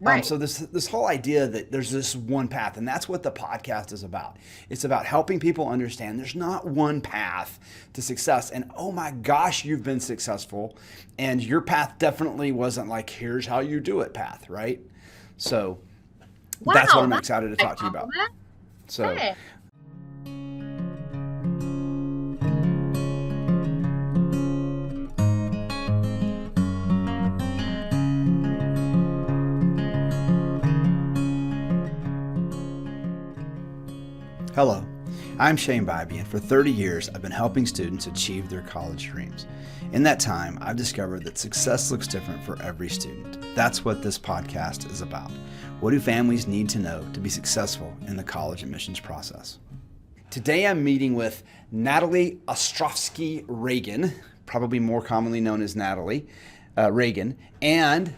Right. So this whole idea that there's this one path, and that's what the podcast is about. It's about helping people understand there's not one path to success. And oh my gosh, you've been successful, and your path definitely wasn't like here's how you do it path, right? So that's what Wow, I'm that's excited to a talk to you about. compliment. So Hey. hello, I'm Shane Bybee, and for 30 years I've been helping students achieve their college dreams. In that time, I've discovered that success looks different for every student. That's what this podcast is about. What do families need to know to be successful in the college admissions process? Today I'm meeting with Natalie Reagan, probably more commonly known as Natalie Reagan, and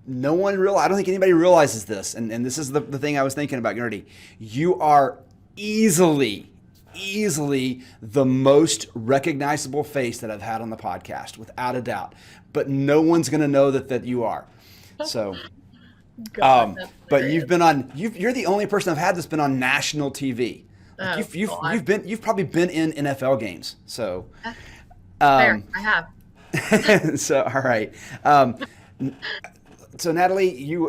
I don't think anybody realizes this, and this is the thing I was thinking about getting ready. You are easily the most recognizable face that I've had on the podcast, without a doubt. But no one's going to know that you are. So, God, that's but hilarious. you're the only person I've had that's been on national TV. Like Oh, God. you've probably been in NFL games. So, Fair. um, I have. so all right. So Natalie, you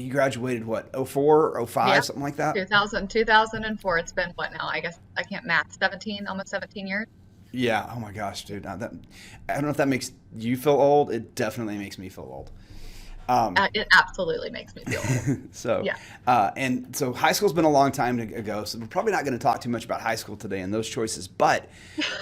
graduated what, 04, oh Yeah. 05, something like that? 2004. It's been what now? I guess I can't math. 17, almost 17 years. Yeah. Oh my gosh, dude. I don't know if that makes you feel old. It definitely makes me feel old. It absolutely makes me feel old. So, Yeah. and so high school's been a long time ago, so we're probably not going to talk too much about high school today and those choices. But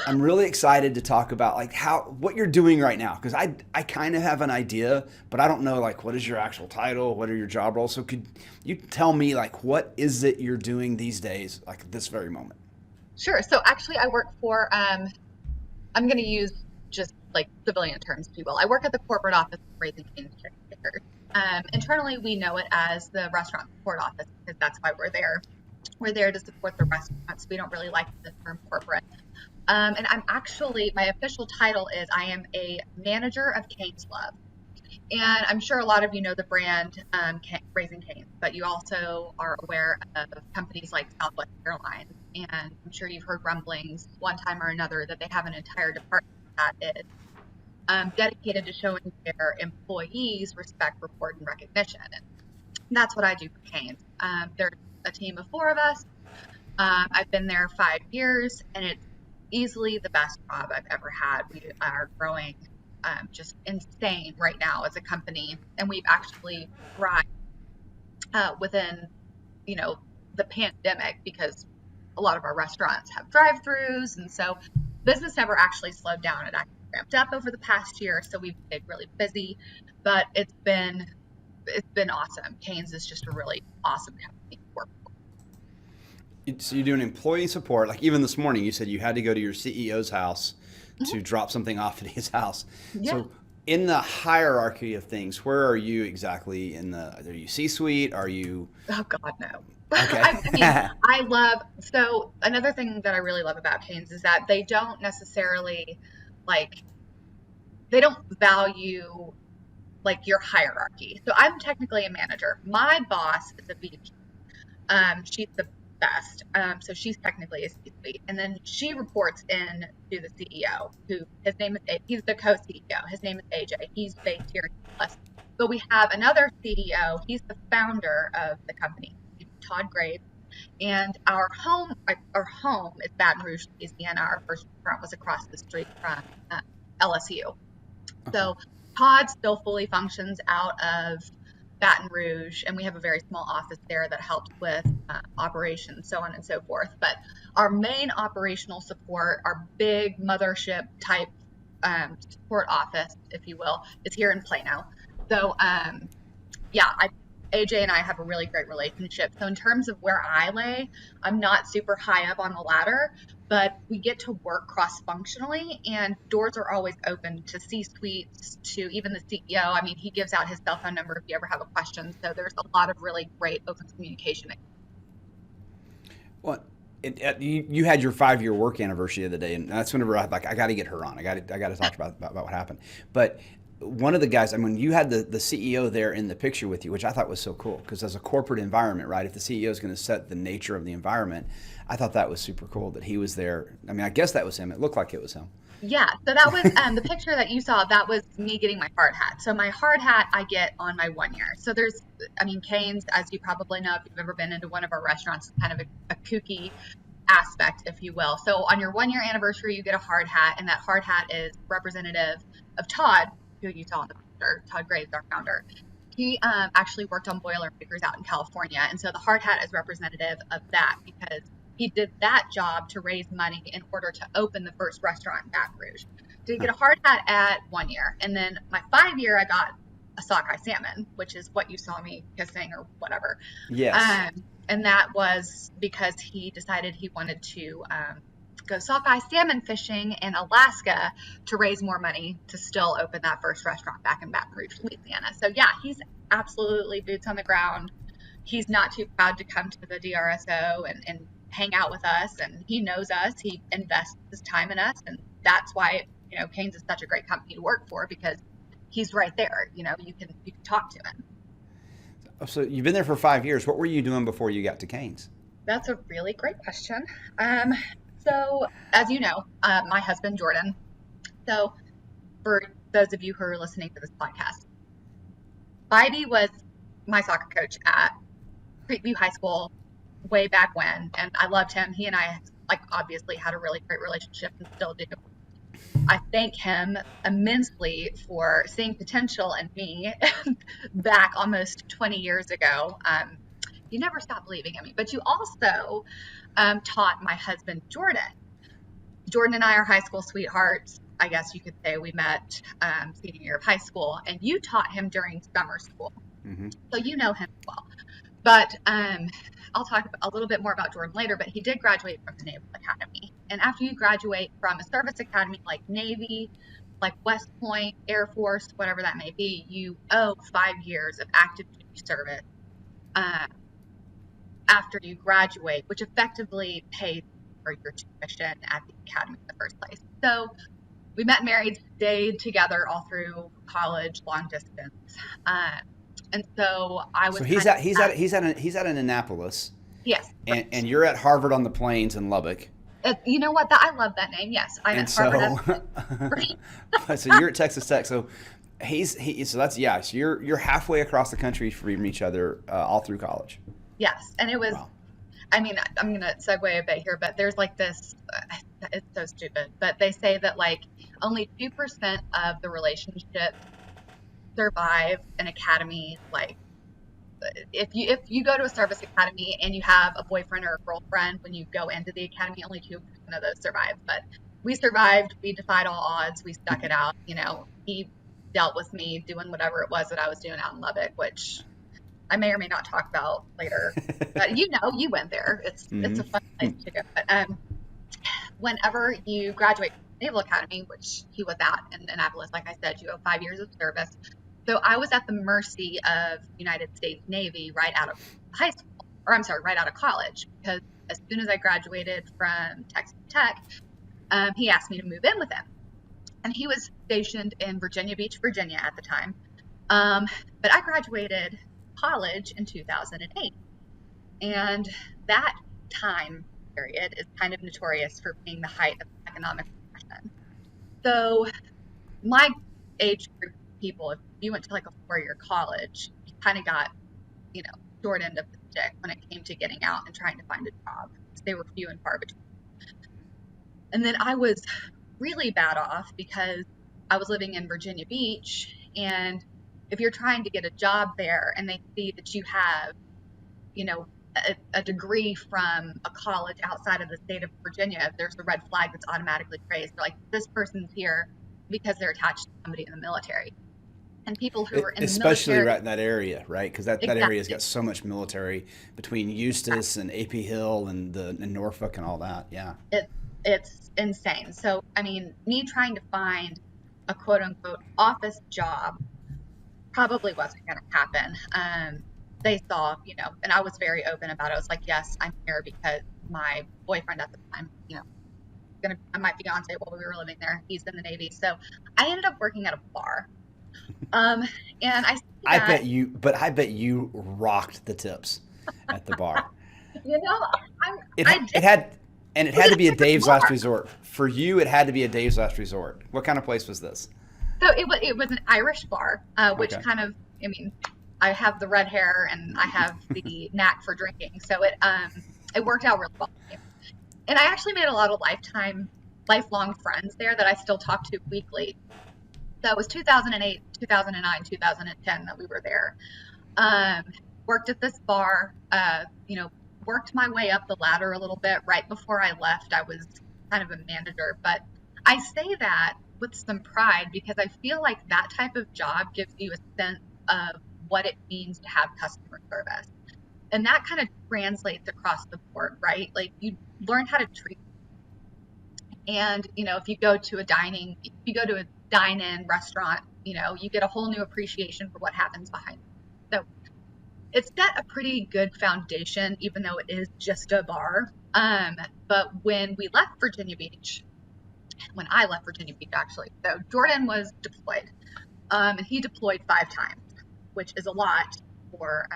I'm really excited to talk about like what you're doing right now, because I kind of have an idea, but I don't know like what is your actual title, what are your job roles. So could you tell me like what is it you're doing these days, like at this very moment? Sure. So actually, I work for, I'm going to use just like civilian terms, if you will. I work at the corporate office of Raising Cane's Chicken Bakers. Internally, we know it as the restaurant support office because that's why we're there. We're there to support the restaurants. We don't really like the term corporate. And I'm actually, my official title is I am a manager of Cane's Love. And I'm sure a lot of you know the brand Raising Cane's, but you also are aware of companies like Southwest Airlines. And I'm sure you've heard rumblings one time or another that they have an entire department that is dedicated to showing their employees respect, report, and recognition. And that's what I do for Cane's. There's a team of 4 of us. I've been there 5 years, and it's easily the best job I've ever had. We are growing just insane right now as a company, and we've actually thrived within, the pandemic because a lot of our restaurants have drive-throughs, and so business never actually slowed down. It actually ramped up over the past year, so we've been really busy, but it's been awesome. Cane's is just a really awesome company to work for. So you're doing employee support. Like even this morning, you said you had to go to your CEO's house to drop something off at his house. Yeah. So in the hierarchy of things, where are you exactly are you C-suite? Are you, Oh God, no. okay. So another thing that I really love about Cane's is that they don't necessarily like, they don't value like your hierarchy. So I'm technically a manager. My boss is a VP. She's the best. So she's technically a C-suite. And then she reports in to the CEO, he's the co-CEO. His name is AJ. He's based here in US. But we have another CEO. He's the founder of the company, Todd Graves. And our home is Baton Rouge, Louisiana. Our first restaurant was across the street from LSU. So Todd still fully functions out of Baton Rouge, and we have a very small office there that helps with operations, so on and so forth. But our main operational support, our big mothership type support office, if you will, is here in Plano. So, AJ and I have a really great relationship. So in terms of where I lay, I'm not super high up on the ladder, but we get to work cross-functionally, and doors are always open to C-suites, to even the CEO. I mean, he gives out his cell phone number if you ever have a question. So there's a lot of really great open communication. Well, you had your 5-year work anniversary the other day, and that's whenever I got to get her on. I got to talk about what happened. But one of the guys, I mean, you had the CEO there in the picture with you, which I thought was so cool because as a corporate environment, right? If the CEO is going to set the nature of the environment, I thought that was super cool that he was there. I mean, I guess that was him. It looked like it was him. Yeah, so that was the picture that you saw. That was me getting my hard hat. So my hard hat I get on my 1 year. So there's, I mean, Cane's, as you probably know if you've ever been into one of our restaurants, is kind of a kooky aspect, if you will. So on your 1 year anniversary, you get a hard hat, and that hard hat is representative of Todd, who you saw in the picture, Todd Graves, our founder. He actually worked on Boilermakers out in California, and so the hard hat is representative of that because he did that job to raise money in order to open the first restaurant in Baton Rouge. So you get a hard hat at 1 year, and then my 5 year, I got a sockeye salmon, which is what you saw me kissing or whatever. Yes. And that was because he decided he wanted to go sockeye salmon fishing in Alaska to raise more money to still open that first restaurant back in Baton Rouge, Louisiana. So yeah, he's absolutely boots on the ground. He's not too proud to come to the DRSO and hang out with us, and he knows us. He invests his time in us, and that's why Cane's is such a great company to work for because he's right there. You can talk to him. So you've been there for 5 years. What were you doing before you got to Canes? That's a really great question. Um, so, as you know, my husband, Jordan. So, for those of you who are listening to this podcast, Bybee was my soccer coach at Creekview High School way back when, and I loved him. He and I, like, obviously had a really great relationship and still do. I thank him immensely for seeing potential in me back almost 20 years ago. You never stop believing in me, but you also taught my husband, Jordan. Jordan and I are high school sweethearts. I guess you could say we met senior year of high school, and you taught him during summer school. Mm-hmm. So you know him well. But I'll talk a little bit more about Jordan later, but he did graduate from the Naval Academy. And after you graduate from a service academy like Navy, like West Point, Air Force, whatever that may be, you owe 5 years of active duty service um, after you graduate, which effectively pays for your tuition at the academy in the first place. So we met, married, stayed together all through college, long distance. Um, and so I So was he's kind of at he's at he's at he's at an Annapolis, yes, and you're at Harvard on the Plains in Lubbock. You know what? I love that name. Yes, I'm And at Harvard. so you're at Texas Tech. So so that's yeah. So you're halfway across the country from each other all through college. Yes, and it was. Wow. I mean, I'm gonna segue a bit here, but there's like this. It's so stupid, but they say that like only 2% of the relationships survive an academy. Like if you go to a service academy and you have a boyfriend or a girlfriend when you go into the academy, only 2% of those survive. But we survived. We defied all odds. We stuck it out. He dealt with me doing whatever it was that I was doing out in Lubbock, which I may or may not talk about later. But you went there. It's a fun place to go. But whenever you graduate from the Naval Academy, which he was at in Annapolis, like I said, you owe 5 years of service. So I was at the mercy of United States Navy right out of high school, or I'm sorry, right out of college, because as soon as I graduated from Texas Tech, he asked me to move in with him. And he was stationed in Virginia Beach, Virginia at the time. But I graduated college in 2008. And that time period is kind of notorious for being the height of economic depression. So my age group of people, if you went to like a 4 year college, you kind of got, short end of the stick when it came to getting out and trying to find a job. They were few and far between. And then I was really bad off because I was living in Virginia Beach, and if you're trying to get a job there and they see that you have, a degree from a college outside of the state of Virginia, there's a red flag that's automatically raised. They're like, this person's here because they're attached to somebody in the military. And people who are in the Especially military, right in that area, right? Because that exactly. area's got so much military between Eustis and AP Hill and Norfolk and all that. Yeah. It's insane. So, I mean, me trying to find a quote unquote office job probably wasn't going to happen. They saw, and I was very open about it. I was like, yes, I'm here because my boyfriend at the time, my fiance while we were living there, he's in the Navy. So I ended up working at a bar. Um, and I see I that, bet you, but I bet you rocked the tips at the bar. you know, I'm, It I did. it had, and it Was had it to a be a different Dave's last bar? resort for you. It had to be a Dave's last resort. What kind of place was this? So it was an Irish bar, which Okay. kind of, I mean, I have the red hair and I have the knack for drinking, so it worked out really well for me. And I actually made a lot of lifelong friends there that I still talk to weekly. So it was 2008, 2009, 2010 that we were there. Um, Worked at this bar, worked my way up the ladder a little bit. Right before I left, I was kind of a manager, but I say that with some pride because I feel like that type of job gives you a sense of what it means to have customer service. And that kind of translates across the board, right? Like you learn how to treat. And, if you go to a dine-in restaurant, you get a whole new appreciation for what happens behind. So it's set a pretty good foundation, even though it is just a bar. But when I left Virginia Beach, actually, so Jordan was deployed, and he deployed 5 times, which is a lot for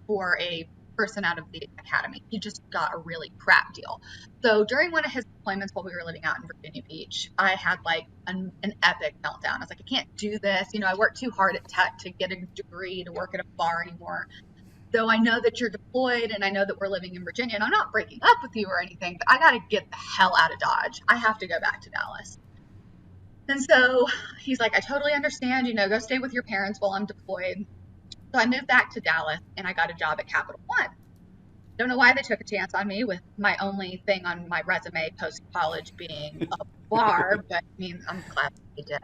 for a person out of the academy. He just got a really crap deal. So during one of his deployments while we were living out in Virginia Beach, I had like an epic meltdown. I was like, I can't do this. I worked too hard at tech to get a degree to work at a bar anymore. So I know that you're deployed and I know that we're living in Virginia and I'm not breaking up with you or anything, but I got to get the hell out of Dodge. I have to go back to Dallas. And so he's like, I totally understand, go stay with your parents while I'm deployed. So I moved back to Dallas and I got a job at Capital One. Don't know why they took a chance on me with my only thing on my resume post college being a bar, but I mean, I'm glad they did.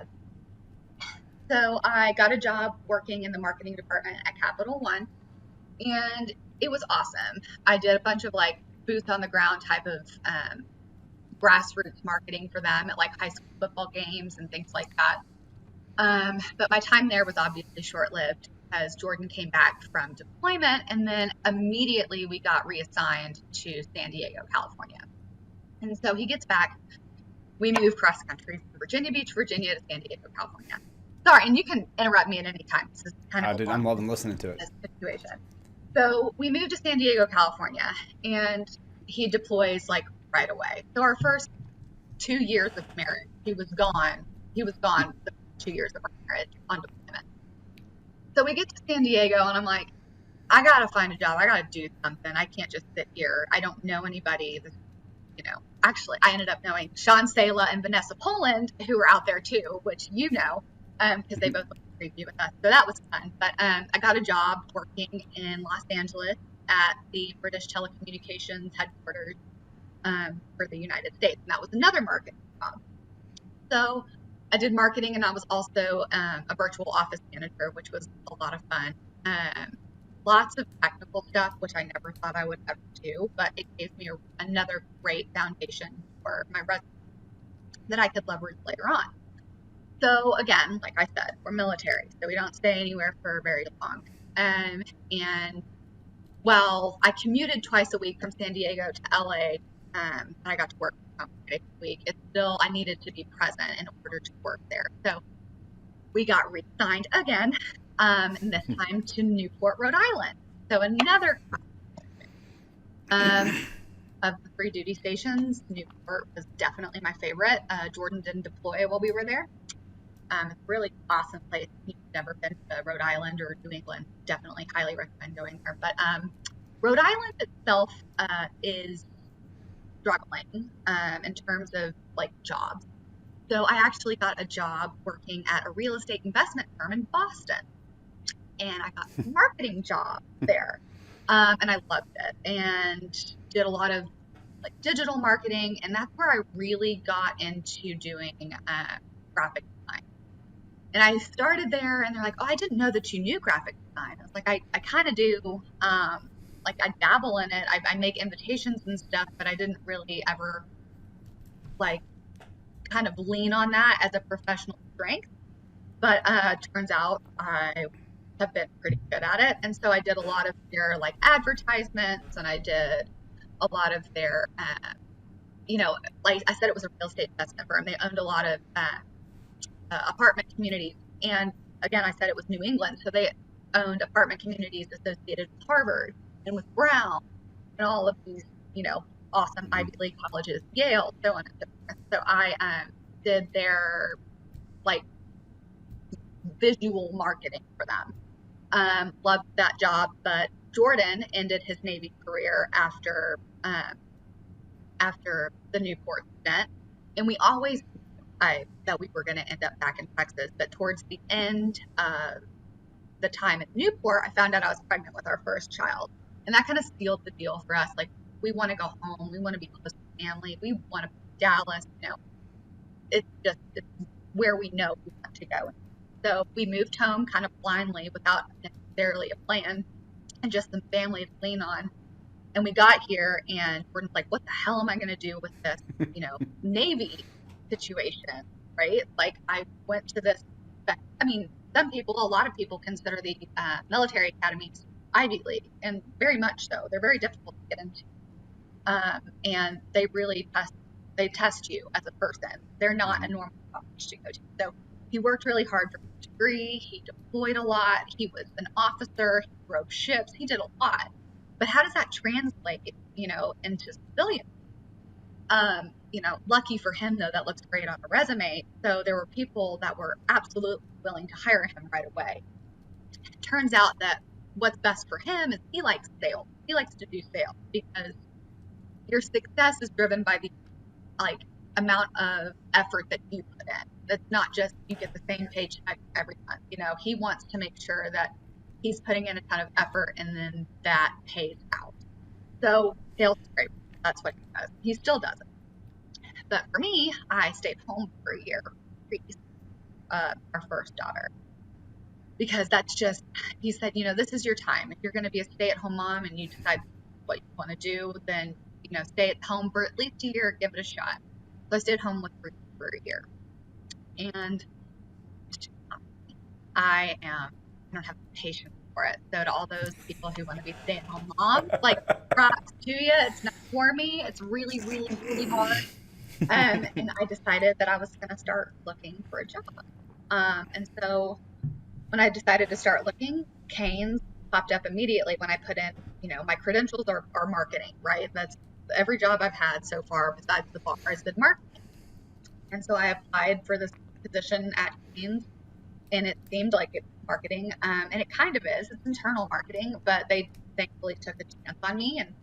So I got a job working in the marketing department at Capital One, and it was awesome. I did a bunch of like boots on the ground type of grassroots marketing for them at like high school football games and things like that. But my time there was obviously short lived as Jordan came back from deployment, and then immediately we got reassigned to San Diego, California. And so he gets back. We move cross country from Virginia Beach, Virginia to San Diego, California. Sorry, and you can interrupt me at any time. This is kind of a long I'm loving listening to it. situation. So we moved to San Diego, California, and he deploys like right away. So our first 2 years of marriage, he was gone. He was gone the 2 years of our marriage on deployment. So we get to San Diego, and I'm like, I gotta find a job. I gotta do something. I can't just sit here. I don't know anybody. Actually, I ended up knowing Sean Sala and Vanessa Poland, who were out there too, which because they both preview with us. So that was fun. But I got a job working in Los Angeles at the British Telecommunications headquarters for the United States, and that was another marketing job. So I did marketing, and I was also a virtual office manager, which was a lot of fun. Um, Lots of technical stuff, which I never thought I would ever do, but it gave me another great foundation for my resume that I could leverage later on. So again, like I said, we're military, so we don't stay anywhere for very long. And well, I commuted twice a week from San Diego to LA, and I got to work from home 3 days a week. It's still I needed to be present in order to work there. So we got re-signed again, and this time to Newport, Rhode Island. So another um, of the 3 duty stations, Newport was definitely my favorite. Jordan didn't deploy while we were there. It's a really awesome place. If you've never been to Rhode Island or New England, definitely highly recommend going there. But Rhode Island itself is struggling in terms of like jobs. So I actually got a job working at a real estate investment firm in Boston, and I got a marketing job there, and I loved it and did a lot of like digital marketing, and that's where I really got into doing graphic design. And I started there, and they're like, "Oh, I didn't know that you knew graphic design." I was like, "I kind of do. Like I dabble in it. I make invitations and stuff, but I didn't really ever like kind of lean on that as a professional strength." But turns out I have been pretty good at it, and so I did a lot of their like advertisements, and I did a lot of their, like I said, it was a real estate investment firm. They owned a lot of apartment communities And again, I said it was New England. So they owned apartment communities associated with Harvard and with Brown and all of these, awesome Mm-hmm. Ivy League colleges, Yale, so on and so forth. So I did their like visual marketing for them. Loved that job, but Jordan ended his Navy career after the Newport event, and we always that we were going to end up back in Texas. But towards the end of the time at Newport, I found out I was pregnant with our first child, and that kind of sealed the deal for us. Like, we want to go home, we want to be close to family, we want to be in Dallas. It's where we know we want to go. So we moved home kind of blindly without necessarily a plan and just some family to lean on. And we got here and we're like, what the hell am I going to do with this, Navy situation, right? Like, I went to this, I mean, a lot of people consider the military academies Ivy League, and very much so. They're very difficult to get into. And they test you as a person. They're not Mm-hmm. a normal college to go to. So he worked really hard for his degree. He deployed a lot. He was an officer. He drove ships. He did a lot. But how does that translate, into civilian? Lucky for him though, that looks great on a resume. So there were people that were absolutely willing to hire him right away. It turns out that what's best for him is he likes sales. He likes to do sales because your success is driven by the like amount of effort that you put in. It's not just you get the same paycheck every month. He wants to make sure that he's putting in a ton of effort and then that pays out. So sales is great. That's what he does. He still does it. But for me, I stayed home for a year, our first daughter, because that's just, he said, this is your time. If you're going to be a stay-at-home mom and you decide what you want to do, then, stay at home for at least a year, give it a shot. So I stayed home with Ruth for a year. And I don't have patience for it. So to all those people who want to be stay-at-home moms, like, props to you. It's not for me. It's really, really, really hard. And I decided that I was going to start looking for a job. And so when I decided to start looking, Canes popped up immediately when I put in, my credentials are marketing, right? That's every job I've had so far besides the bar has been marketing. And so I applied for this position at Canes, and it seemed like it's marketing. And it kind of is. It's internal marketing, but they thankfully took a chance on me. And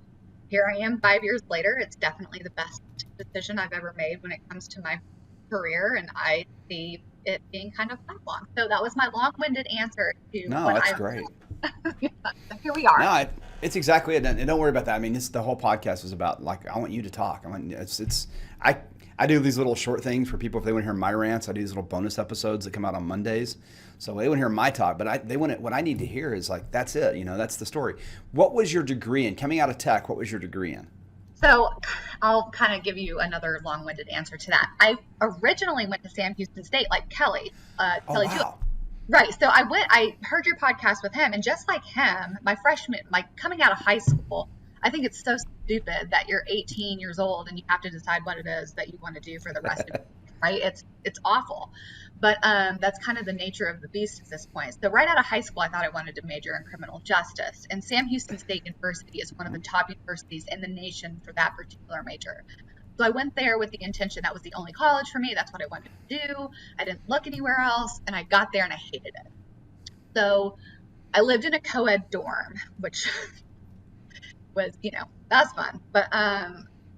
here I am 5 years later. It's definitely the best decision I've ever made when it comes to my career, and I see it being kind of lifelong. So that was my long-winded answer to No, what that's I've great. done. So here we are. It's exactly it. And don't worry about that. I mean, the whole podcast was about, like, I want you to talk. I I do these little short things for people if they want to hear my rants. I do these little bonus episodes that come out on Mondays, so they want to hear my talk. But they want what I need to hear is like, that's it. That's the story. What was your degree in? Coming out of tech, what was your degree in? So I'll kind of give you another long-winded answer to that. I originally went to Sam Houston State, like Kelly, Oh Kelly Jewell. wow. Right. So I heard your podcast with him, and just like him, coming out of high school, I think it's so stupid that you're 18 years old and you have to decide what it is that you want to do for the rest of your life, right? It's awful. But that's kind of the nature of the beast at this point. So right out of high school, I thought I wanted to major in criminal justice, and Sam Houston State University is one of the top universities in the nation for that particular major. So I went there with the intention that was the only college for me. That's what I wanted to do. I didn't look anywhere else, and I got there and I hated it. So I lived in a co-ed dorm, which was, that's fun. But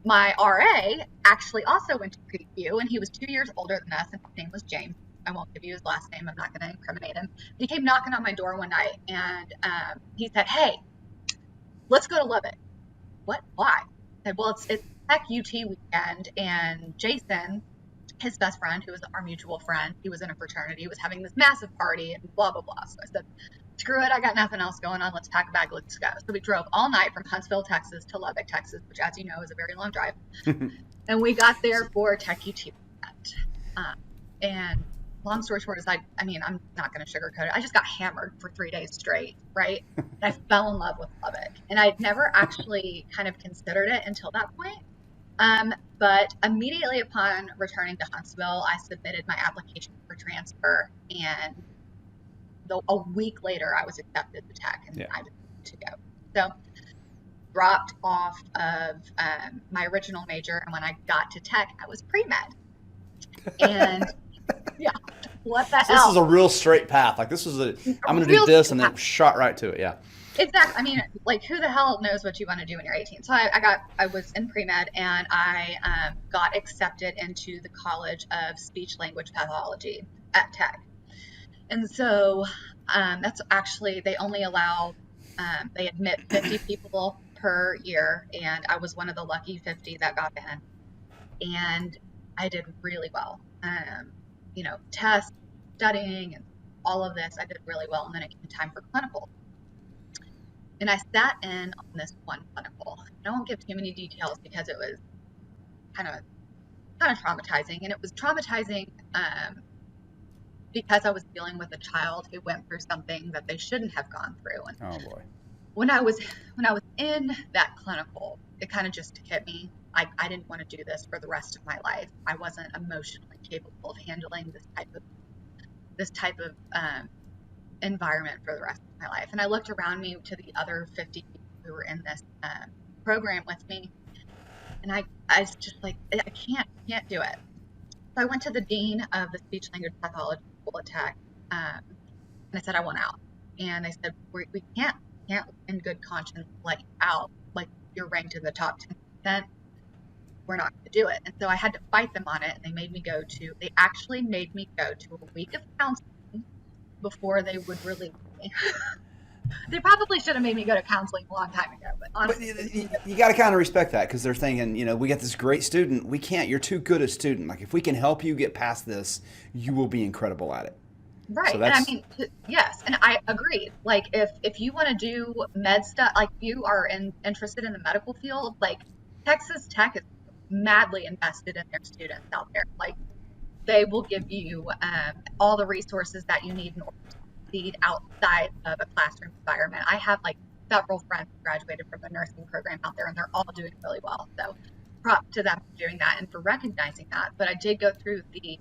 my RA actually also went to Creekview, and he was 2 years older than us, and his name was James. I won't give you his last name. I'm not going to incriminate him. He came knocking on my door one night, and he said, "Hey, let's go to Lubbock." What? Why? I said, "Well, it's Tech UT weekend, and Jason, his best friend, who was our mutual friend, he was in a fraternity, was having this massive party and blah blah blah." So I said, "Screw it, I got nothing else going on. Let's pack a bag, let's go." So we drove all night from Huntsville, Texas to Lubbock, Texas, which, as you know, is a very long drive. And we got there for Tech UT weekend. And long story short is, I'm not going to sugarcoat it. I just got hammered for 3 days straight, right? And I fell in love with Lubbock. And I'd never actually kind of considered it until that point. But immediately upon returning to Huntsville, I submitted my application for transfer, and a week later, I was accepted to Tech, and Yeah. I decided to go. So dropped off of my original major, and when I got to Tech, I was pre-med. And yeah, what the So this is hell? a real straight path. Like I'm going to do Real this, straight and path. then shot right to it. Yeah. Exactly. I mean, like, who the hell knows what you want to do when you're 18? So I was in pre-med, and I got accepted into the College of Speech Language Pathology at Tech. And so that's actually, they only allow, they admit 50 people per year, and I was one of the lucky 50 that got in. And I did really well. Tests, studying, and all of this, I did really well. And then it came time for clinical. And I sat in on this one clinical. I won't give too many details because it was kind of traumatizing, and it was traumatizing because I was dealing with a child who went through something that they shouldn't have gone through. And Oh boy. when I was in that clinical, it kind of just hit me. I didn't want to do this for the rest of my life. I wasn't emotionally capable of handling this type of environment for the rest of my life. And I looked around me to the other 50 people who were in this program with me, and I was just like, I can't do it. So I went to the dean of the speech language pathology school at Tech, and I said I want out. And they said we can't in good conscience let you out. Like, you're ranked in the top 10%. We're not going to do it. And so I had to fight them on it. And they actually made me go to a week of counseling before they would release me. They probably should have made me go to counseling a long time ago, but But honestly, you got to kind of respect that, because they're thinking, we got this great student. We can't. You're too good a student. Like, if we can help you get past this, you will be incredible at it. So right. And I that's mean, yes, and I agree. Like, if you want to do med stuff, like you are interested in the medical field, like Texas Tech is madly invested in their students out there. Like, they will give you all the resources that you need in order to succeed outside of a classroom environment. I have like several friends who graduated from the nursing program out there, and they're all doing really well. So props to them for doing that and for recognizing that. But I did go through the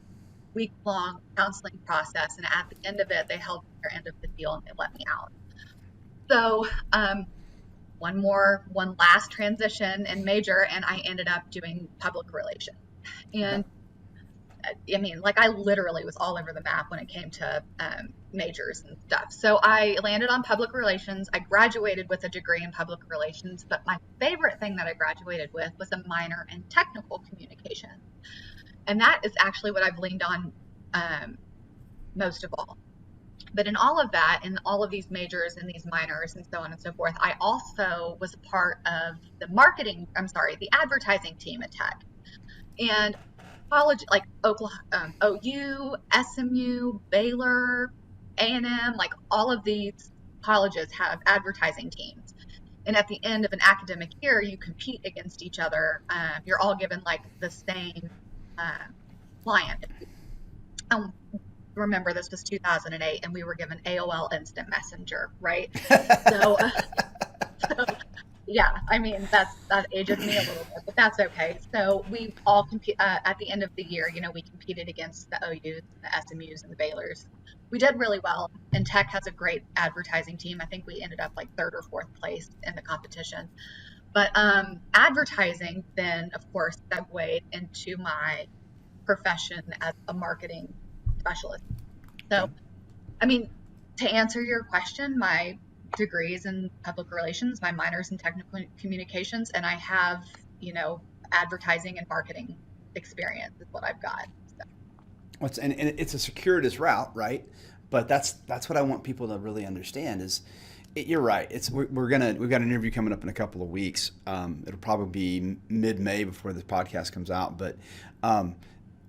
week-long counseling process, and at the end of it, they held their end of the deal and they let me out. So one last transition and major, and I ended up doing public relations. okay. And I mean, like, I literally was all over the map when it came to majors and stuff. So I landed on public relations. I graduated with a degree in public relations, but my favorite thing that I graduated with was a minor in technical communication. And that is actually what I've leaned on most of all. But in all of that, in all of these majors and these minors and so on and so forth, I also was a part of the advertising team at Tech. And college like Oklahoma, OU, SMU, Baylor, A&M, like all of these colleges have advertising teams. And at the end of an academic year, you compete against each other. You're all given like the same client. Remember, this was 2008, and we were given AOL Instant Messenger, right? So, yeah, I mean, that ages me a little bit, but that's okay. So we all compete at the end of the year. We competed against the OUs, the SMUs, and the Baylors. We did really well, and Tech has a great advertising team. I think we ended up like third or fourth place in the competition. But advertising then, of course, segued into my profession as a marketing specialist. So, Okay. I mean, to answer your question, my degrees in public relations, my minors in technical communications, and I have, advertising and marketing experience is what I've got. So, And it's a circuitous route, right? But that's what I want people to really understand is, you're right. We've got an interview coming up in a couple of weeks. It'll probably be mid-May before this podcast comes out, but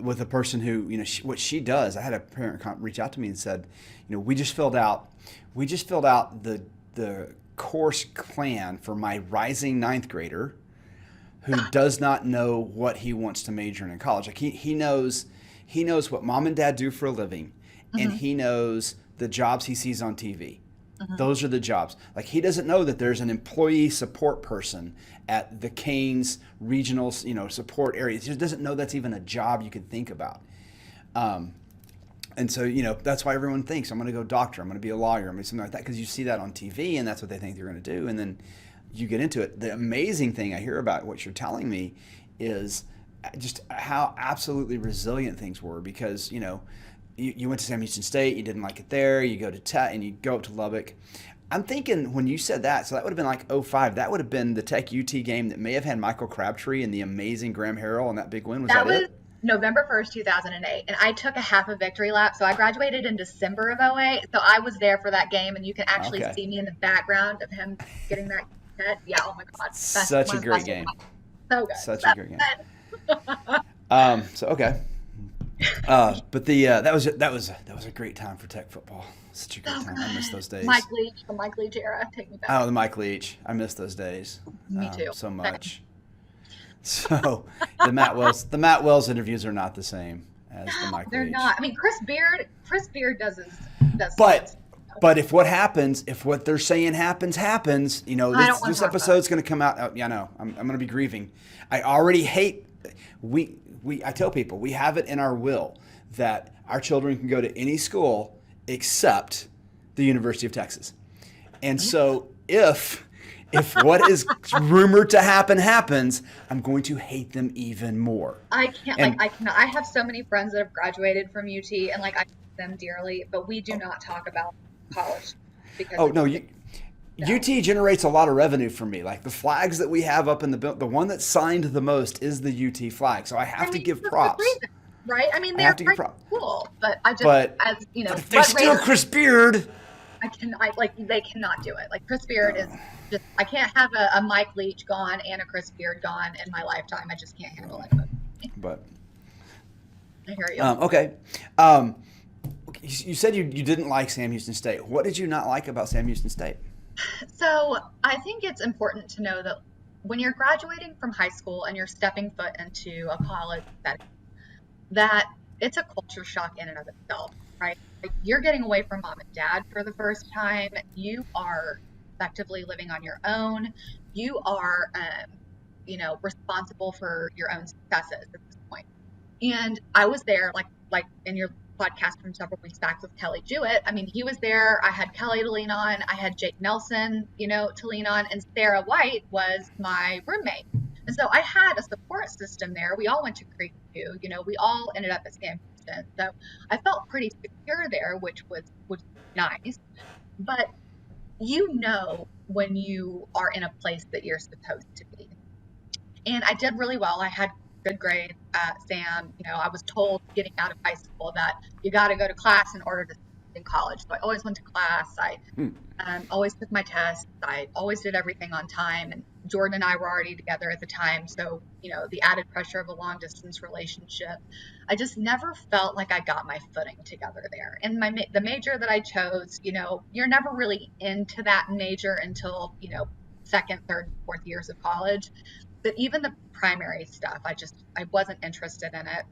with a person who, what she does. I had a parent reach out to me and said, we just filled out the course plan for my rising ninth grader who does not know what he wants to major in college. Like, he knows what mom and dad do for a living, and mhm, he knows the jobs he sees on TV. mhm. Those are the jobs. Like, he doesn't know that there's an employee support person at the Canes regional, support area. He just doesn't know that's even a job you could think about. And so, that's why everyone thinks I'm going to go doctor, I'm going to be a lawyer, I'm going to be something like that, because you see that on TV and that's what they think they're going to do. And then you get into it. The amazing thing I hear about what you're telling me is just how absolutely resilient things were, because, you went to Sam Houston State, you didn't like it there, you go to Tech, and you go up to Lubbock. I'm thinking when you said that, so that would have been like '05. That would have been the Tech UT game that may have had Michael Crabtree and the amazing Graham Harrell and that big win. Was That that was it? November 1st, 2008, and I took a half a victory lap. So I graduated in December of '08. So I was there for that game, and you can actually Okay. see me in the background of him getting that hit. Yeah, oh my God. Best, Such one a of the great best game. ones. So good. Such So a great game. good. So okay. But that was a great time for Tech football. Such a great So time. I miss good. those days. Mike Leach, the Mike Leach era. Take me back. Oh, the Mike Leach. I miss those days Me too. so Same. much. So the Matt Wells interviews are not the same as the No, Mike they're Leach. not. I mean, Chris Beard does But his. but if what they're saying happens, I this don't want this to talk about it. episode's going to come out. Oh, yeah, no, I'm going to be grieving. I already hate. I tell people we have it in our will that our children can go to any school except the University of Texas. And so if what is rumored to happen happens, I'm going to hate them even more. I can't And I cannot. I have so many friends that have graduated from UT, and I love them dearly, but we do not talk about college because oh it's no, no. UT generates a lot of revenue for me. Like the flags that we have up in the one that signed the most is the UT flag. So I I have to mean, give for good props. reason, right? I mean, I they're have to give great props. school, but I just, But as but if they Red steal Raiders, Chris Beard, they cannot do it. Like Chris Beard is just, I can't have a Mike Leach gone and a Chris Beard gone in my lifetime. I just can't handle it. but I hear you. okay. Um, you said you didn't like Sam Houston State. What did you not like about Sam Houston State? So I think it's important to know that when you're graduating from high school and you're stepping foot into a college setting, that it's a culture shock in and of itself, right? Like you're getting away from mom and dad for the first time. You are effectively living on your own. You are, responsible for your own successes at this point. And I was there, like in your podcast from several weeks back with Kelly Jewett. I mean, he was there. I had Kelly to lean on. I had Jake Nelson, to lean on, and Sarah White was my roommate. And so I had a support system there. We all went to Creek too. We all ended up at Sam Houston. So I felt pretty secure there, which was nice. But when you are in a place that you're supposed to be. And I did really well. I had good grades at Sam. I was told getting out of high school that you got to go to class in order to in college. So I always went to class. I Hmm. always took my tests. I always did everything on time. And Jordan and I were already together at the time. So, the added pressure of a long distance relationship, I just never felt like I got my footing together there. And the major that I chose, you're never really into that major until, second, third, fourth years of college. But even the primary stuff, I wasn't interested in it.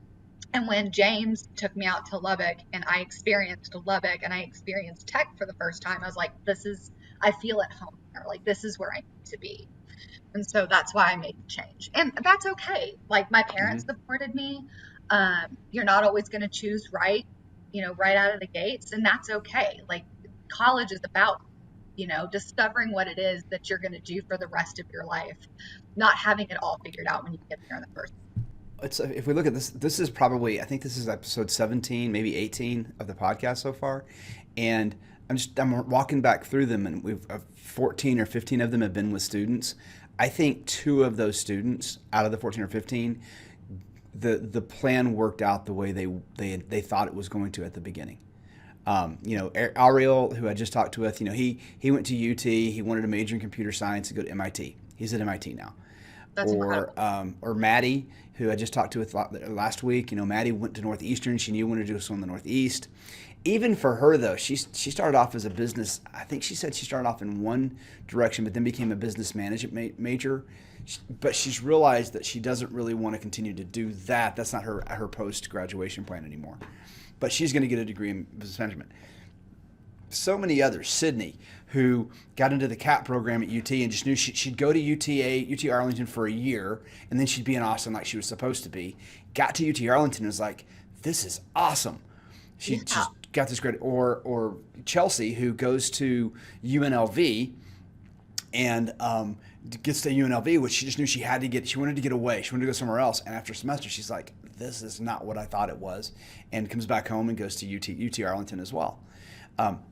And when James took me out to Lubbock and I experienced Lubbock and I experienced Tech for the first time, I was like, I feel at home here. Like, this is where I need to be. And so that's why I made the change. And that's okay. Like, my parents Hmm. supported me. You're not always going to choose right, right out of the gates. And that's okay. Like, college is about, discovering what it is that you're going to do for the rest of your life, not having it all figured out when you get there in the first. If we look at this is probably, I think this is episode 17, maybe 18 of the podcast so far, and I'm walking back through them, and we've 14 or 15 of them have been with students. I think two of those students out of the 14 or 15, the plan worked out the way they thought it was going to at the beginning. Ariel, who I just talked to with, he went to UT. He wanted to major in computer science and go to MIT. He's at MIT now. That's incredible. Or Maddie, who I just talked to with last week. Maddie went to Northeastern. She knew wanted to do this in the Northeast. Even for her though, she started off as a business. I think she said she started off in one direction, but then became a business management major. But she's realized that she doesn't really want to continue to do that. That's not her post graduation plan anymore. But she's going to get a degree in business management. So many others. Sydney, who got into the CAP program at UT and just knew she'd go to UT Arlington for a year, and then she'd be in Austin like she was supposed to be. Got to UT Arlington and was like, this is awesome. Yeah. she's got this great, or Chelsea, who goes to UNLV and gets to UNLV, which she just knew she had to get. She wanted to get away. She wanted to go somewhere else. And after a semester, she's like, "This is not what I thought it was," and comes back home and goes to UT Arlington as well.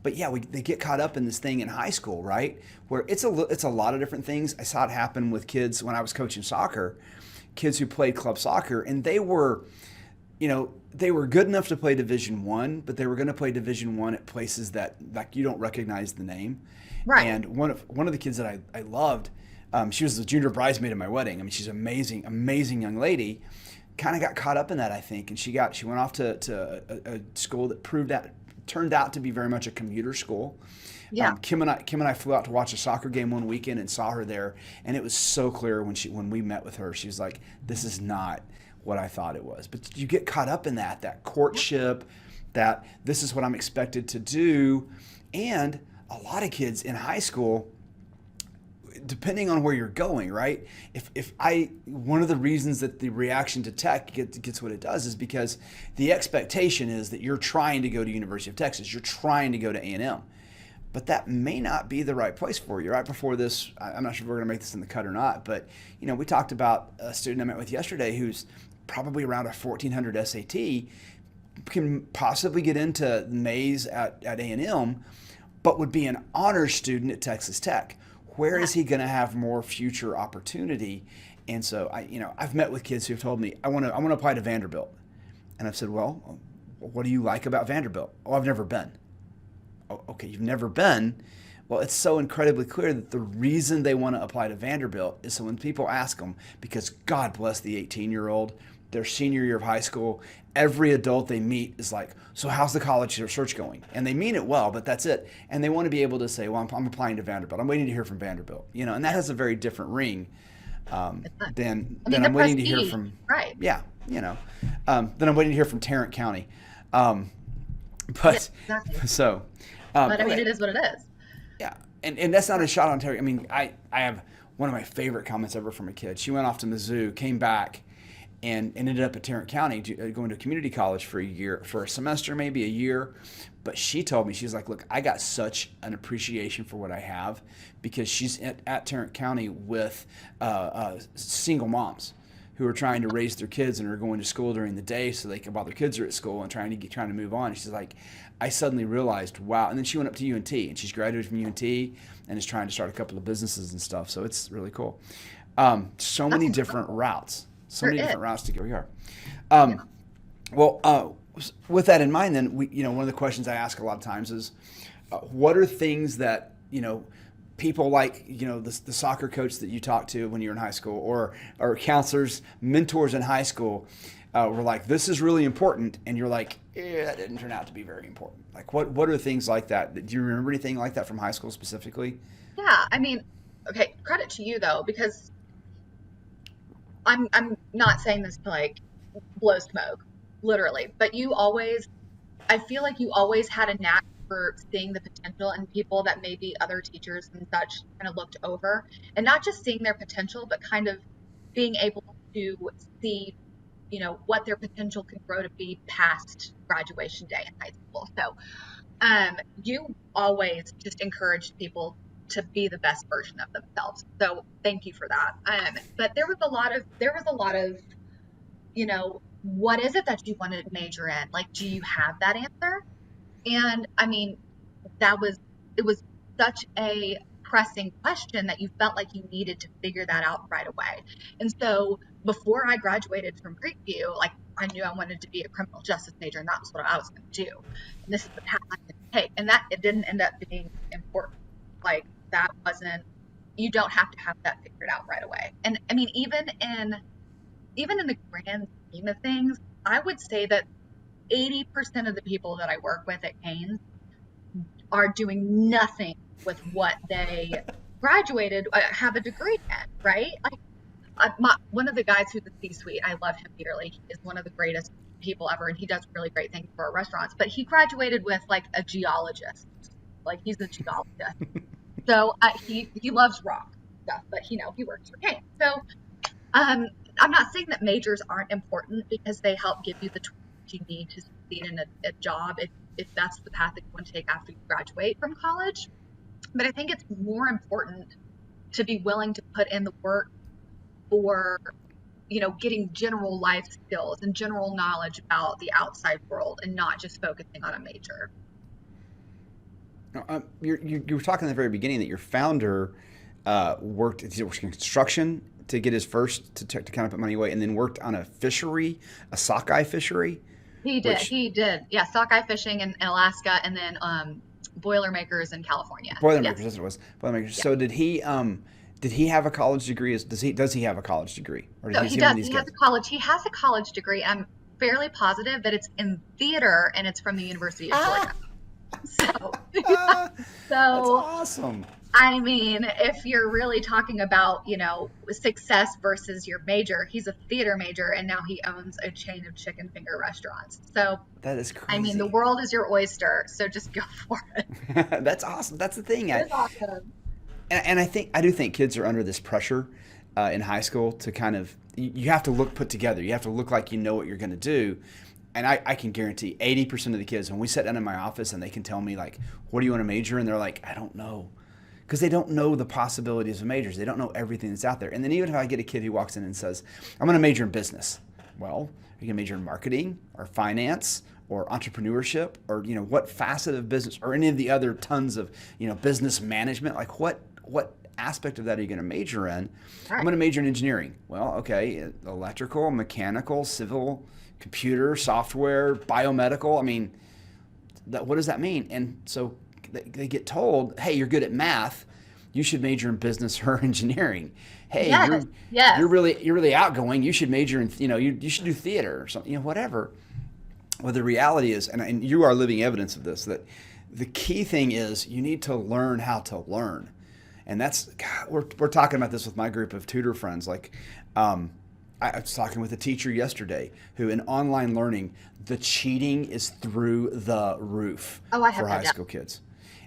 But yeah, they get caught up in this thing in high school, right? Where it's a lot of different things. I saw it happen with kids when I was coaching soccer, kids who played club soccer, and they were good enough to play Division One, but they were going to play Division One at places that like you don't recognize the name. Right. And one of the kids that I loved, she was the junior bridesmaid at my wedding. I mean, she's an amazing, amazing young lady. Kind of got caught up in that, I think, and she went off to a school that turned out to be very much a commuter school. Yeah. Kim and I flew out to watch a soccer game one weekend and saw her there, and it was so clear when we met with her. She was like, "This is not what I thought it was." But you get caught up in that courtship, that this is what I'm expected to do, and a lot of kids in high school, depending on where you're going, right? If I One of the reasons that the reaction to tech gets what it does is because the expectation is that you're trying to go to University of Texas, you're trying to go to A&M, but that may not be the right place for you. Right before this, I'm not sure if we're going to make this in the cut or not, but we talked about a student I met with yesterday who's probably around a 1400 SAT, can possibly get into Mays at A&M, but would be an honors student at Texas Tech. Where is he going to have more future opportunity? And so I've met with kids who have told me, I want to apply to Vanderbilt. And I've said, well, what do you like about Vanderbilt? Oh, I've never been. Oh, okay, you've never been. Well, it's so incredibly clear that the reason they want to apply to Vanderbilt is so when people ask them, because God bless the 18-year-old, their senior year of high school, every adult they meet is like, so how's the college search going? And they mean it well, but that's it. And they want to be able to say, well, I'm applying to Vanderbilt. I'm waiting to hear from Vanderbilt. And that has a very different ring than I mean, the I'm waiting to hear prestige, from, right? yeah, then I'm waiting to hear from Tarrant County. Yeah, But exactly. so, But I mean, okay. it is what it is. Yeah, and that's not a shot on Terry. I mean, I have one of my favorite comments ever from a kid. She went off to Mizzou, came back, and ended up at Tarrant County going to community college for a year, for a semester, maybe a year. But she told me, she's like, look, I got such an appreciation for what I have because she's at Tarrant County with single moms who are trying to raise their kids and are going to school during the day so while their kids are at school and trying to move on. And she's like, I suddenly realized, wow. And then she went up to UNT and she's graduated from UNT and is trying to start a couple of businesses and stuff. So it's really cool. So That's many different incredible. routes, There is. to get where we are. Yeah. Well, with that in mind, then one of the questions I ask a lot of times is, what are things that people like the soccer coach that you talked to when you were in high school, or counselors, mentors in high school, were like, this is really important, and you're like, that didn't turn out to be very important. Like, what are things like that? Do you remember anything like that from high school specifically? Yeah. I mean, okay, credit to you though, because I'm not saying this to like blow smoke, literally, but I feel like you always had a knack for seeing the potential in people that maybe other teachers and such kind of looked over, and not just seeing their potential, but kind of being able to see, what their potential can grow to be past graduation day in high school. So, you always just encouraged people to be the best version of themselves. So thank you for that. But there was a lot of, what is it that you want to major in? Like, do you have that answer? And I mean, it was such a pressing question that you felt like you needed to figure that out right away. And so before I graduated from Creekview, like I knew I wanted to be a criminal justice major and that was what I was going to do. And this is the path I can take. And that it didn't end up being important. Like that wasn't, you don't have to have that figured out right away. And I mean, even in the grand scheme of things, I would say that 80% of the people that I work with at Canes are doing nothing with what they graduated, have a degree in, right? Like one of the guys who's the C-suite, I love him dearly. He is one of the greatest people ever, and he does really great things for our restaurants. But he graduated with like a geologist, like he's a geologist. So he loves rock stuff, but he works for Canes. So I'm not saying that majors aren't important because they help give you the tools you need to succeed in a job if that's the path that you want to take after you graduate from college. But I think it's more important to be willing to put in the work for, getting general life skills and general knowledge about the outside world and not just focusing on a major. You were talking at the very beginning that your founder worked in construction to get his first to kind of put money away, and then worked on a fishery, a sockeye fishery, He did. which He did. Yeah, sockeye fishing in Alaska, and then Boilermakers in California. Boilermakers, Yes. that's what it was. Boilermakers. Yeah. So did he have a college degree? Does he have a college degree, or So is he he one of does. these He has guys? a college. He has a college degree. I'm fairly positive that it's in theater and it's from the University of Georgia. Ah, So, that's so awesome. I mean, if you're really talking about, success versus your major, he's a theater major and now he owns a chain of chicken finger restaurants. So, That is I mean, the crazy. world is your oyster. So just go for it. That's awesome. That's the thing. It is awesome. And I do think kids are under this pressure in high school to kind of you have to look put together. You have to look like you know what you're going to do. And I can guarantee 80% of the kids, when we sit down in my office and they can tell me like, what do you want to major? And they're like, I don't know. Because they don't know the possibilities of majors. They don't know everything that's out there. And then even if I get a kid who walks in and says, I'm going to major in business. Well, are you going to major in marketing or finance or entrepreneurship or, what facet of business or any of the other tons of, business management? Like what aspect of that are you going to major in? All I'm right. going to major in engineering. Well, okay, electrical, mechanical, civil, computer, software, biomedical. I mean, what does that mean? And so they get told, hey, you're good at math. You should major in business or engineering. Hey, Yes. Yes. you're really outgoing. You should major in, you should do theater or something, whatever. Well, the reality is, and you are living evidence of this, that the key thing is you need to learn how to learn. And that's, God, we're talking about this with my group of tutor friends. Like, I was talking with a teacher yesterday who in online learning, the cheating is through the roof Oh, I have for no high doubt. school kids.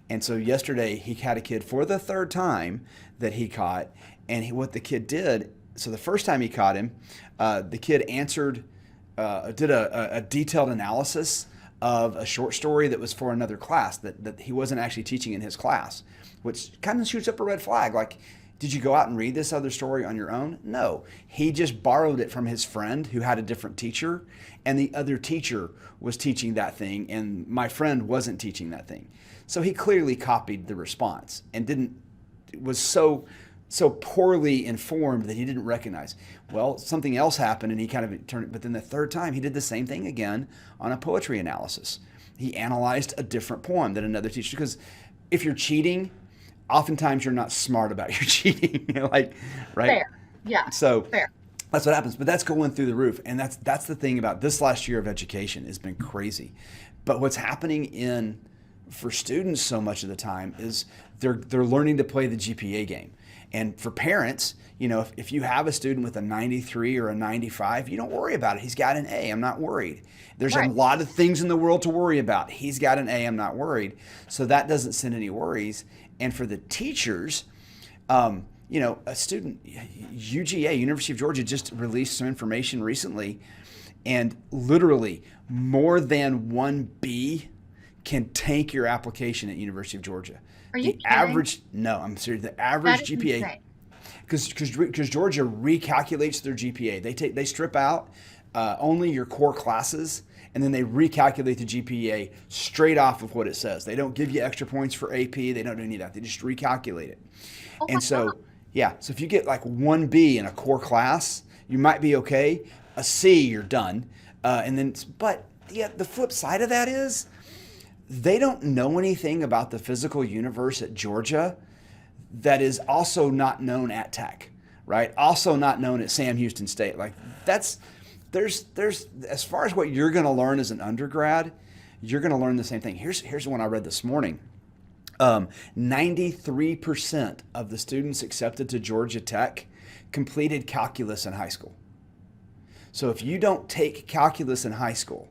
And so yesterday he had a kid for the third time that he caught. And what the kid did, so the first time he caught him, the kid did a detailed analysis of a short story that was for another class that he wasn't actually teaching in his class, which kind of shoots up a red flag. Like, did you go out and read this other story on your own? No. He just borrowed it from his friend who had a different teacher, and the other teacher was teaching that thing, and my friend wasn't teaching that thing. So he clearly copied the response and was so poorly informed that he didn't recognize. Well, something else happened and he kind of turned it. But then the third time he did the same thing again on a poetry analysis. He analyzed a different poem than another teacher. Because if you're cheating, oftentimes you're not smart about your cheating. Like, right? Fair. Yeah. So Fair. that's what happens. But that's going through the roof. And that's the thing about this last year of education has been crazy. But what's happening for students so much of the time is they're learning to play the GPA game. And for parents, if you have a student with a 93 or a 95, you don't worry about it. He's got an A. I'm not worried. There's a Right. lot of things in the world to worry about. He's got an A. I'm not worried. So that doesn't send any worries. And for the teachers, a student, UGA, University of Georgia, just released some information recently, and literally more than one B can tank your application at University of Georgia. Are you The kidding? average, no, I'm serious. The average That is GPA, insane. because Georgia recalculates their GPA. They strip out only your core classes, and then they recalculate the GPA straight off of what it says. They don't give you extra points for AP. They don't do any of that. They just recalculate it. Oh my And so, God. yeah, so if you get like one B in a core class, you might be okay. A C, you're done. But yeah, the flip side of that is they don't know anything about the physical universe at Georgia that is also not known at Tech, right? Also not known at Sam Houston State. Like there's as far as what you're going to learn as an undergrad, you're going to learn the same thing. Here's one I read this morning. 93% of the students accepted to Georgia Tech completed calculus in high school. So if you don't take calculus in high school,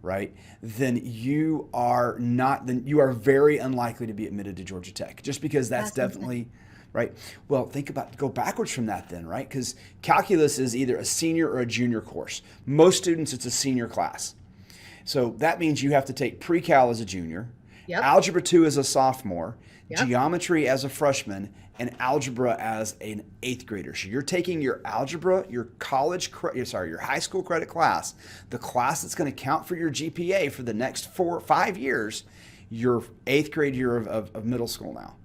right, then you are very unlikely to be admitted to Georgia Tech, just because that's That's insane. definitely right. Well, go backwards from that then, right? Because calculus is either a senior or a junior course. Most students, it's a senior class. So that means you have to take pre-cal as a junior, Yep. algebra 2 as a sophomore, Yep. geometry as a freshman, and algebra as an eighth grader. So you're taking your algebra, your your high school credit class, the class that's going to count for your GPA for the next 4 or 5 years, your eighth grade year of middle school now.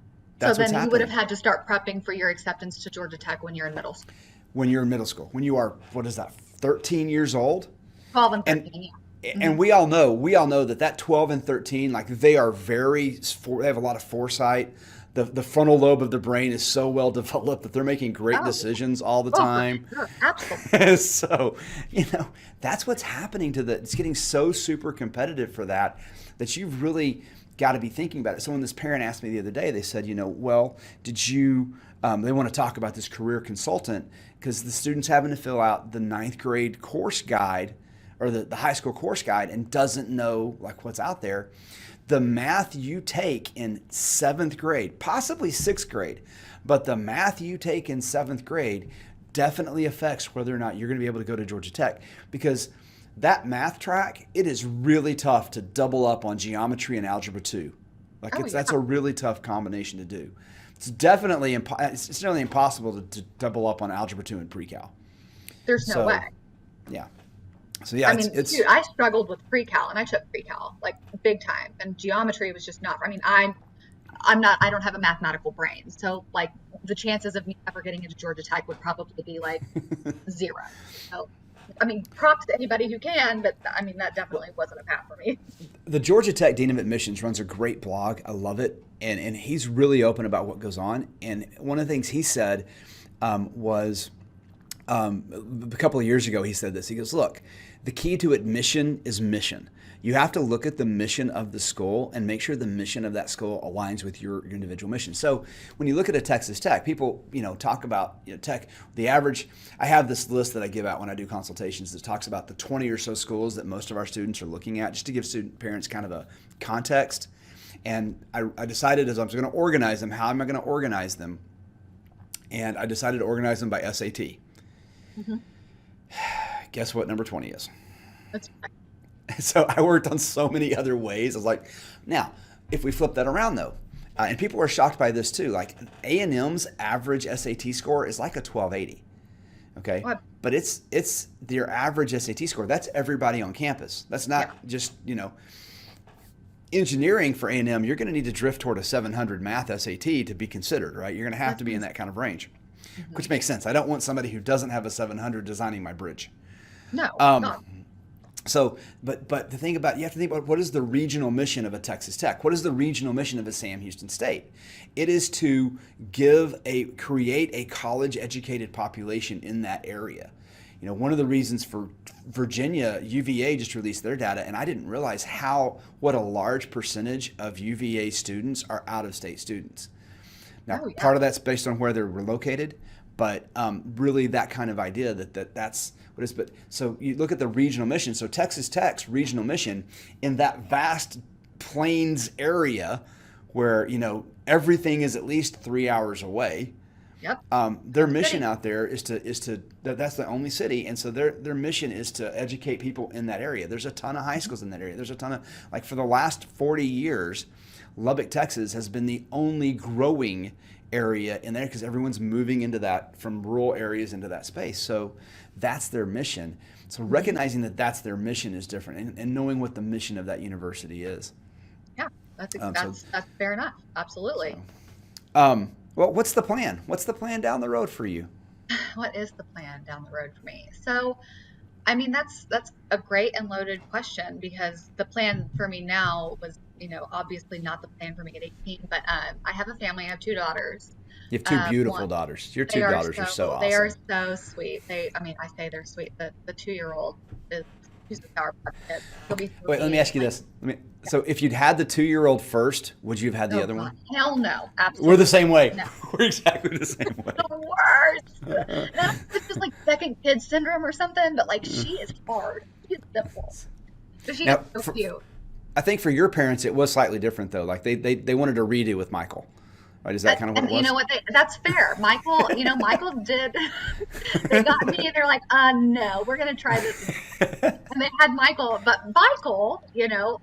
So That's what's then you would have happening had to start prepping for your acceptance to Georgia Tech when you're in middle school. when you're in middle school. When you are, what is that, 13 years old? 12 and And 13, yeah. and we all know that 12 and 13, like they have a lot of foresight. The frontal lobe of the brain is so well developed that they're making great Oh, decisions all the oh, for time. sure. Absolutely. So, that's what's happening it's getting so super competitive for that you've really got to be thinking about it. So when this parent asked me the other day, they said, well, did you, they want to talk about this career consultant because the student's having to fill out the ninth grade course guide or the high school course guide and doesn't know like what's out there. The math you take in seventh grade, possibly sixth grade, but the math you take in seventh grade definitely affects whether or not you're going to be able to go to Georgia Tech, because that math track, it is really tough to double up on geometry and algebra 2. Like Oh, yeah. that's a really tough combination to do. It's definitely it's nearly impossible to double up on algebra 2 and pre-cal. There's no So, way. yeah. So yeah, I mean, it's dude, I struggled with pre-cal, and I took pre-cal like big time, and geometry was just not. I mean, I'm not. I don't have a mathematical brain, so like the chances of me ever getting into Georgia Tech would probably be like zero. So, I mean, props to anybody who can, but I mean that definitely wasn't a path for me. the Georgia Tech Dean of Admissions runs a great blog. I love it. And he's really open about what goes on. And one of the things he said was a couple of years ago, he said this. He goes, look, the key to admission is mission. You have to look at the mission of the school and make sure the mission of that school aligns with your individual mission. So when you look at a Texas Tech, people, talk about tech, the average, I have this list that I give out when I do consultations that talks about the 20 or so schools that most of our students are looking at, just to give student parents kind of a context. And I decided as I was going to organize them, how am I going to organize them? And I decided to organize them by SAT. Mm-hmm. Guess what number 20 is? That's fine. So I worked on so many other ways. I was like, now, if we flip that around though, and people are shocked by this too, like A&M's average SAT score is like a 1280. Okay. What? But it's their average SAT score. That's everybody on campus. That's not just, engineering for A&M. You're going to need to drift toward a 700 math SAT to be considered, right? You're going to have to be in that kind of range, which makes sense. I don't want somebody who doesn't have a 700 designing my bridge. No, not. So, but the thing about, you have to think about what is the regional mission of a Texas Tech? What is the regional mission of a Sam Houston State? It is to create a college educated population in that area. One of the reasons for Virginia, UVA just released their data, and I didn't realize what a large percentage of UVA students are out of state students. Now, part of that's based on where they're located, but really that kind of idea that's what it is. But so you look at the regional mission. So Texas Tech's regional mission in that vast plains area where, everything is at least 3 hours away. Yep. Their mission out there is to that's the only city, and so their mission is to educate people in that area. There's a ton of high schools in that area. There's a ton of, like, for the last 40 years, Lubbock, Texas has been the only growing area in there because everyone's moving into that from rural areas into that space. So that's their mission. So recognizing that that's their mission is different, and knowing what the mission of that university is. Yeah, that's fair enough. Absolutely. Well, what's the plan? What's the plan down the road for you? What is the plan down the road for me? So, I mean, that's a great and loaded question, because the plan for me now was, obviously not the plan for me at 18, but I have a family. I have 2 daughters. You have 2 beautiful daughters. Your 2 daughters are so awesome. They are so sweet. I say they're sweet. The 2-year-old she's a sour pup kid. Wait, let me ask you this. So if you'd had the 2-year-old first, would you have had the other one? Hell no. Absolutely. We're the same way. No. We're exactly the same way. The worst. It's just like second kid syndrome or something, but like she is hard. She's simple. So she's so cute. I think for your parents it was slightly different though. Like they wanted a redo with Michael. Right? Is that kind of what it And you know was? what? That's fair. Michael, Michael did. They got me, and they're like, no, we're gonna try this again. And they had Michael, but Michael,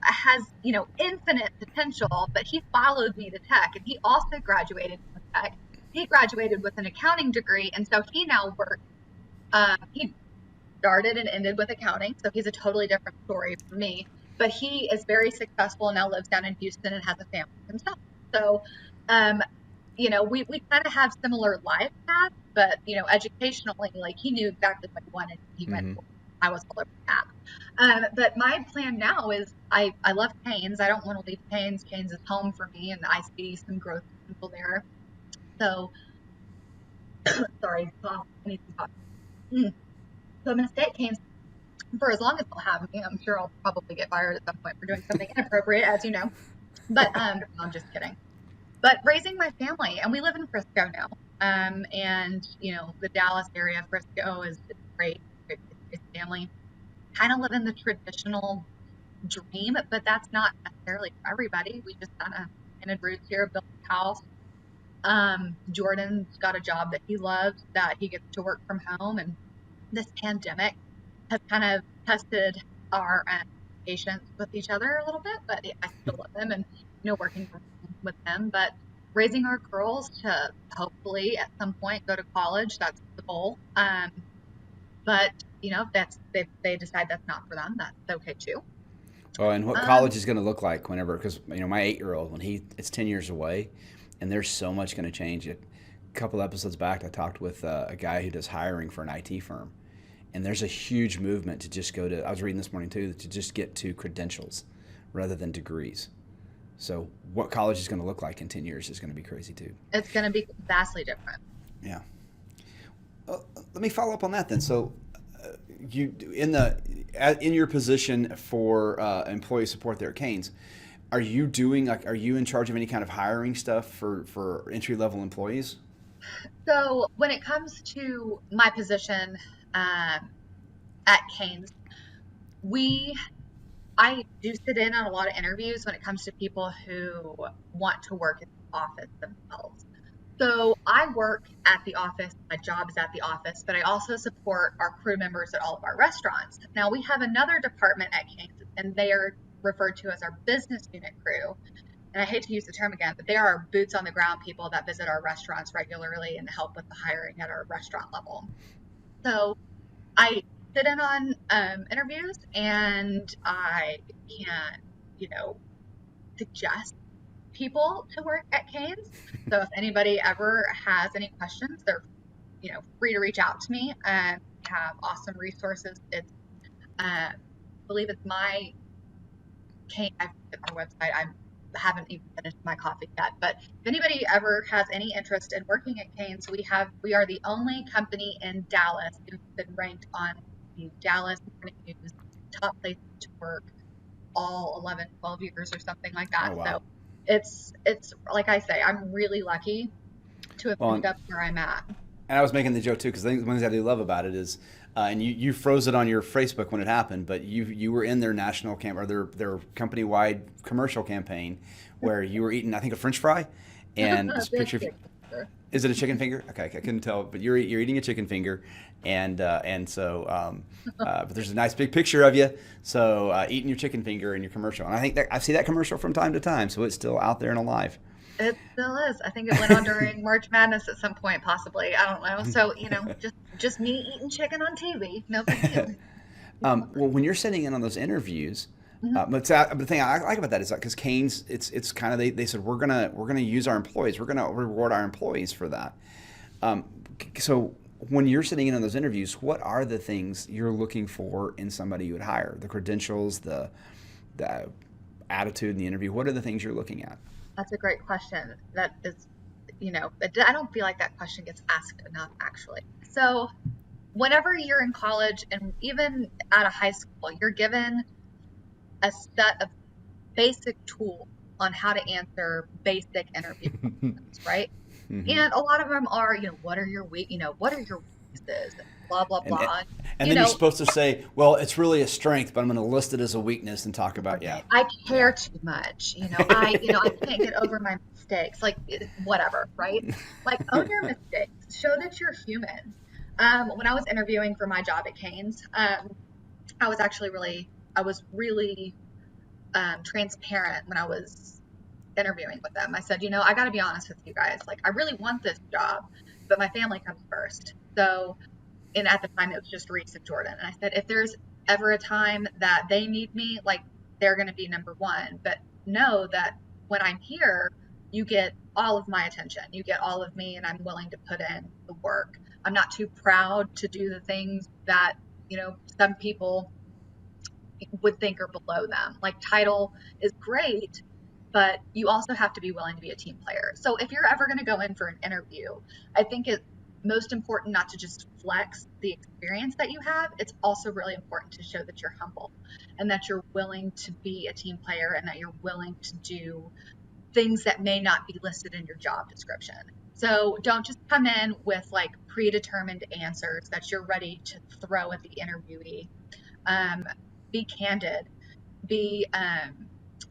has, infinite potential, but he followed me to tech, and he also graduated from tech. He graduated with an accounting degree, and so he now works. He started and ended with accounting, so he's a totally different story from me. But he is very successful and now lives down in Houston and has a family himself. So, um, we kind of have similar life paths, but educationally, like he knew exactly what he wanted. He went Hmm. for it. I was all over the map. But my plan now is I love Canes. I don't want to leave Canes. Canes is home for me, and I see some growth potential there. So sorry, cough. I need some coffee. So I'm going to stay at Canes for as long as they'll have me. I'm sure I'll probably get fired at some point for doing something inappropriate, as you know. But no, I'm just kidding. But raising my family, and we live in Frisco now. And the Dallas area, Frisco is great, great, great family. Kind of live in the traditional dream, but that's not necessarily for everybody. We just kind of planted roots here, built a house. Jordan's got a job that he loves, that he gets to work from home, and this pandemic has kind of tested our patience with each other a little bit, but I still love them and working with them. But raising our girls to hopefully at some point go to college, that's the goal. But if they decide that's not for them, that's okay too. Oh, and what Um, college is going to look like whenever, because my 8-year-old, when it's 10 years away, and there's so much going to change. A couple episodes back, I talked with a guy who does hiring for an IT firm, and there's a huge movement to just go to. I was reading this morning too, to just get to credentials rather than degrees. So what college is going to look like in 10 years is going to be crazy too. it's going to be vastly different. Yeah. Let me follow up on that then. So, you in your position for employee support there at Canes, are you in charge of any kind of hiring stuff for entry level employees? So when it comes to my position at Canes, we I do sit in on a lot of interviews when it comes to people who want to work in the office themselves. So I work at the office, my job is at the office, but I also support our crew members at all of our restaurants. Now we have another department at Canes, and they are referred to as our business unit crew. And I hate to use the term again, but they are our boots on the ground people that visit our restaurants regularly and help with the hiring at our restaurant level. So I sit in on interviews, and I can, you know, suggest people to work at Canes. So if anybody ever has any questions, they're free to reach out to me. We have awesome resources. It's I believe it's my Cane. I forget our website. I haven't even finished my coffee yet. But if anybody ever has any interest in working at Canes, we are the only company in Dallas who's been ranked on the Dallas Morning News top places to work all 11, 12 years or something like that. Oh wow. So it's like I say, I'm really lucky to have Well, ended up where I'm at. and I was making the joke too because one of the things I do love about it is, and you froze it on your Facebook when it happened, but you were in their national camp or their company wide commercial campaign where you were eating, I think, a French fry, and this picture of you. Is it a chicken finger? Okay, I couldn't tell, but you're eating a chicken finger, and so but there's a nice big picture of you, so eating your chicken finger in your commercial, and I think that I see that commercial from time to time, so it's still out there and alive. It still is. I think it went on during March Madness at some point, possibly. I don't know. So, just me eating chicken on TV. No big deal. Well, when you're sitting in on those interviews, Mhm. but the thing I like about that is because Canes, it's kind of they said we're gonna use our employees, we're gonna reward our employees for that. Um, so when you're sitting in on those interviews, what are the things you're looking for in somebody you would hire? The credentials, the attitude in the interview. What are the things you're looking at? That's a great question. That is, I don't feel like that question gets asked enough, actually. So, whenever you're in college and even out of high school, you're given a set of basic tools on how to answer basic interview questions, right? Hmm. And a lot of them are, what are your weaknesses, blah, blah, and blah. and You then you're know, supposed to say, well, it's really a strength, but I'm going to list it as a weakness and talk about, yeah, right. I yeah. care too much. I can't get over my mistakes. Like, whatever, right? Like, own your mistakes. Show that you're human. When I was interviewing for my job at Canes, I was really transparent when I was interviewing with them. I said, I got to be honest with you guys. Like, I really want this job, but my family comes first. So, and at the time it was just Reese and Jordan. And I said, if there's ever a time that they need me, like, they're going to be number one. But know that when I'm here, you get all of my attention. You get all of me, and I'm willing to put in the work. I'm not too proud to do the things that, some people would think are below them. Like, title is great, but you also have to be willing to be a team player. So if you're ever going to go in for an interview, I think it's most important not to just flex the experience that you have. It's also really important to show that you're humble and that you're willing to be a team player and that you're willing to do things that may not be listed in your job description. So don't just come in with like predetermined answers that you're ready to throw at the interviewee. Um, be candid, be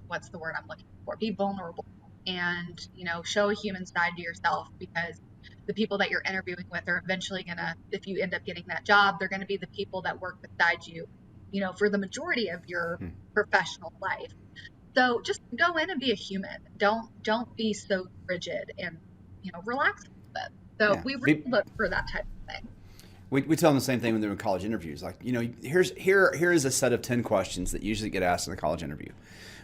what's the word I'm looking for? Be vulnerable and, show a human side to yourself, because the people that you're interviewing with are eventually gonna, if you end up getting that job, they're gonna be the people that work beside you, for the majority of your Hmm. professional life. So just go in and be a human. Don't be so rigid and, relax a little bit. So Yeah. we really look for that type of thing. We tell them the same thing when they're in college interviews. Like, here is a set of 10 questions that usually get asked in a college interview.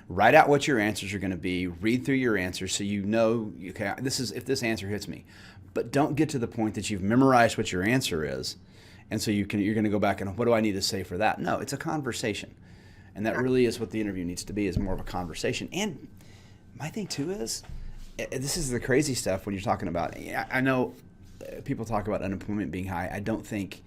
Write out what your answers are going to be. Read through your answers so you know, okay, this is if this answer hits me. But don't get to the point that you've memorized what your answer is, and so you're going to go back and what do I need to say for that? No, it's a conversation, and that really is what the interview needs to be, is more of a conversation. And my thing too is, this is the crazy stuff when you're talking about. I know people talk about unemployment being high. I don't think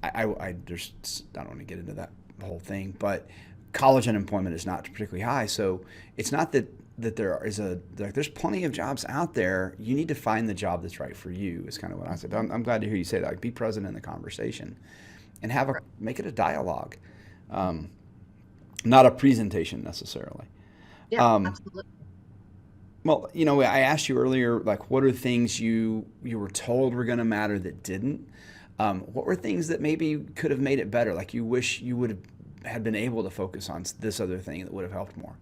I don't want to get into that whole thing, but college unemployment is not particularly high. So it's not that there's plenty of jobs out there. You need to find the job that's right for you. Is kind of what I said. But I'm glad to hear you say that. Like, be present in the conversation, and make it a dialogue, not a presentation necessarily. Yeah, Um, absolutely. Well, I asked you earlier, like, what are things you were told were going to matter that didn't? What were things that maybe could have made it better? Like, you wish you would have had been able to focus on this other thing that would have helped more.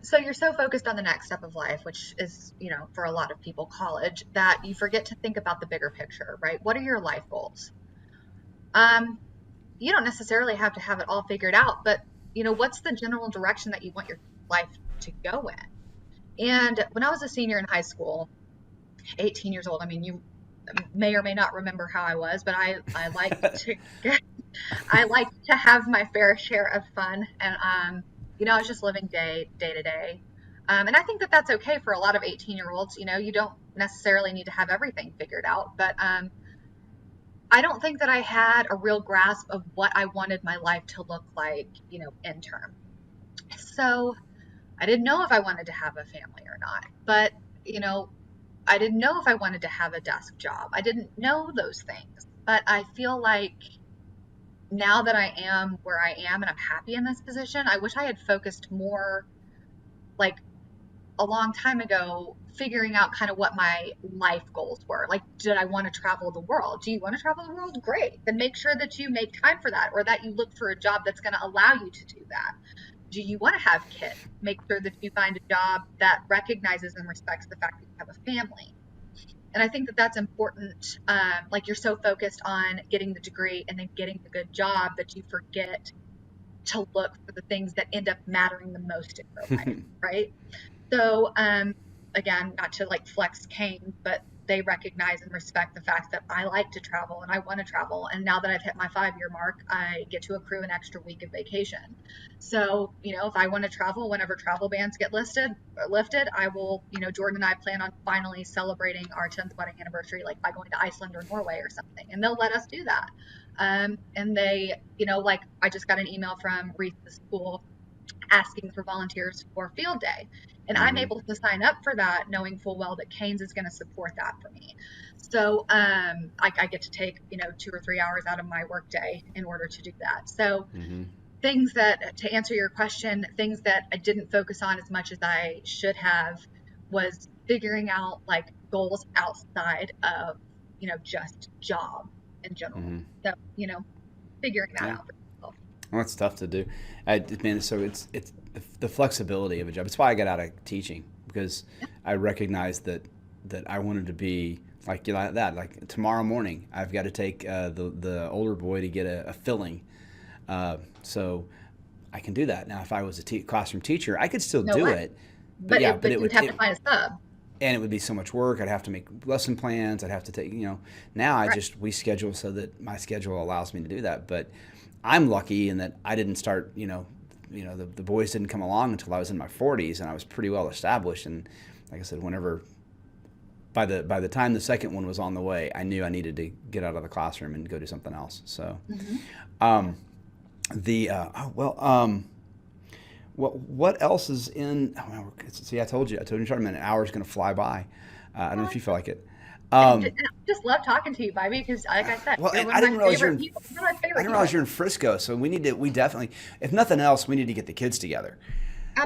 So you're so focused on the next step of life, which is, for a lot of people, college, that you forget to think about the bigger picture, right? What are your life goals? Um, you don't necessarily have to have it all figured out, but what's the general direction that you want your life to go in? And when I was a senior in high school, 18 years old, I mean, you may or may not remember how I was, but I like to I like to have my fair share of fun, and I was just living day to day, and I think that that's okay for a lot of 18-year-olds. You don't necessarily need to have everything figured out, but I don't think that I had a real grasp of what I wanted my life to look like, in term. So I didn't know if I wanted to have a family or not, but you know, I didn't know if I wanted to have a desk job. I didn't know those things, but I feel like now that I am where I am and I'm happy in this position, I wish I had focused more, like, a long time ago, figuring out kind of what my life goals were. Like, did I want to travel the world? Do you want to travel the world? Great. Then make sure that you make time for that, or that you look for a job that's going to allow you to do that. Do you want to have kids? Make sure that you find a job that recognizes and respects the fact that you have a family. And I think that that's important. Like, you're so focused on getting the degree and then getting the good job that you forget to look for the things that end up mattering the most in your life, right? So, again, not to like flex Kane, but they recognize and respect the fact that I like to travel and I want to travel. And now that I've hit my 5 year mark, I get to accrue an extra week of vacation. So, if I want to travel, whenever travel bans get lifted, I will, Jordan and I plan on finally celebrating our 10th wedding anniversary, like by going to Iceland or Norway or something. And they'll let us do that. And they, like, I just got an email from Reese's school asking for volunteers for field day. And I'm Mm-hmm. able to sign up for that knowing full well that Canes is going to support that for me. So I get to take, 2 or 3 hours out of my workday in order to do that. So Mm-hmm. things that, to answer your question, things that I didn't focus on as much as I should have was figuring out like goals outside of, just job in general. Mm-hmm. So, figuring that Yeah. out for myself. Well, that's tough to do. Man, so it's the flexibility of a job. It's why I got out of teaching, because I recognized that I wanted to be like, that. Like tomorrow morning, I've got to take the older boy to get a filling, so I can do that. Now, if I was a classroom teacher, I could still No do way. it, but yeah, but But it you would would have to find a sub. and it would be so much work. I'd have to make lesson plans. I'd have to take, now Right. we schedule so that my schedule allows me to do that. But I'm lucky in that I didn't start, the boys didn't come along until I was in my 40s, and I was pretty well established. And like I said, by the time the second one was on the way, I knew I needed to get out of the classroom and go do something else. So, Hmm. um, what else is in? Oh, well, see, I told you in a minute. An hour is going to fly by. I don't know if you feel like it. And Um, I just love talking to you, Bobby, because like I said, well, you're and one I of my didn't realize favorite people. You're my I favorite didn't realize people. you're in Frisco, so we definitely, if nothing else, we need to get the kids together.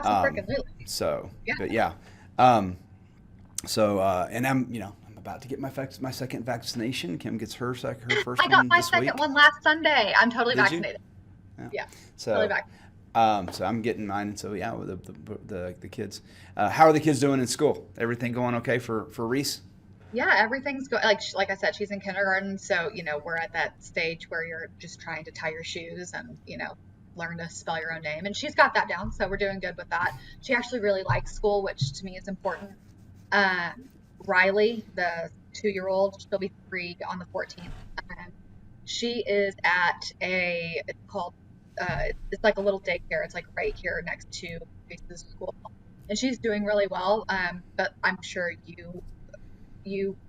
Um, Absolutely. so, Yeah. but yeah. Um, and I'm about to get my second vaccination. Kim gets her first I got one my this second week. one last Sunday. I'm totally Did you? vaccinated. Yeah. Yeah, totally So, vaccinated. so I'm getting mine. And so yeah, with the kids. How are the kids doing in school? Everything going okay for Reese? Yeah, everything's going like I said, she's in kindergarten, so we're at that stage where you're just trying to tie your shoes and learn to spell your own name, and she's got that down, so we're doing good with that. She actually really likes school, which to me is important. Um, Riley, the 2-year-old, she'll be 3 on the 14th. Um, she is at it's called, it's like a little daycare. It's like right here next to Grace's school, and she's doing really well. But I'm sure you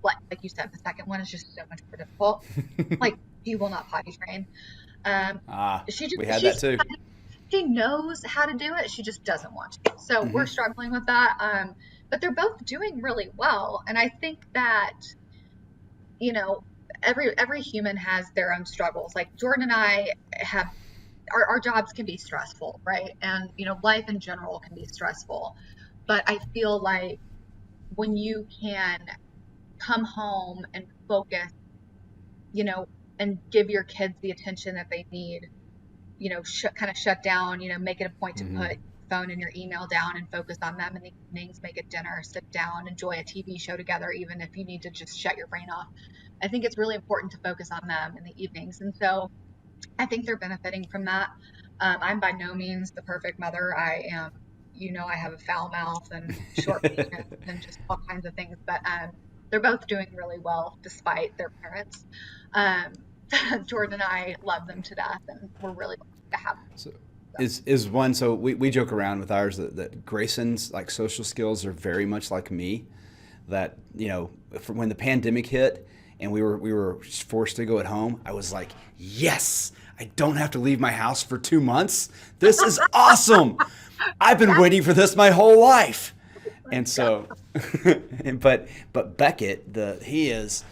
like you said, the second one is just so much more difficult. Like she will not potty train. Um, she We just had that too. she knows how to do it. She just doesn't want to. So we're Hmm. struggling with that. But they're both doing really well, and I think that you know every human has their own struggles. Like Jordan and I have our jobs can be stressful, right? And life in general can be stressful. But I feel like when you can come home and focus, you know, and give your kids the attention that they need, kind of shut down, make it a point to Hmm. put phone and your email down and focus on them in the evenings, make a dinner, sit down, enjoy a TV show together, even if you need to just shut your brain off. I think it's really important to focus on them in the evenings. And so I think they're benefiting from that. I'm by no means the perfect mother. I am, I have a foul mouth and short patience and just all kinds of things, but they're both doing really well despite their parents. Um, Jordan and I love them to death, and we're really lucky to have So them. is one, so we joke around with ours that Grayson's like social skills are very much like me. That when the pandemic hit and we were forced to go at home, I was like, yes, I don't have to leave my house for 2 months. This is awesome. I've been Yeah, waiting for this my whole life. And yeah. so, but Beckett, he is.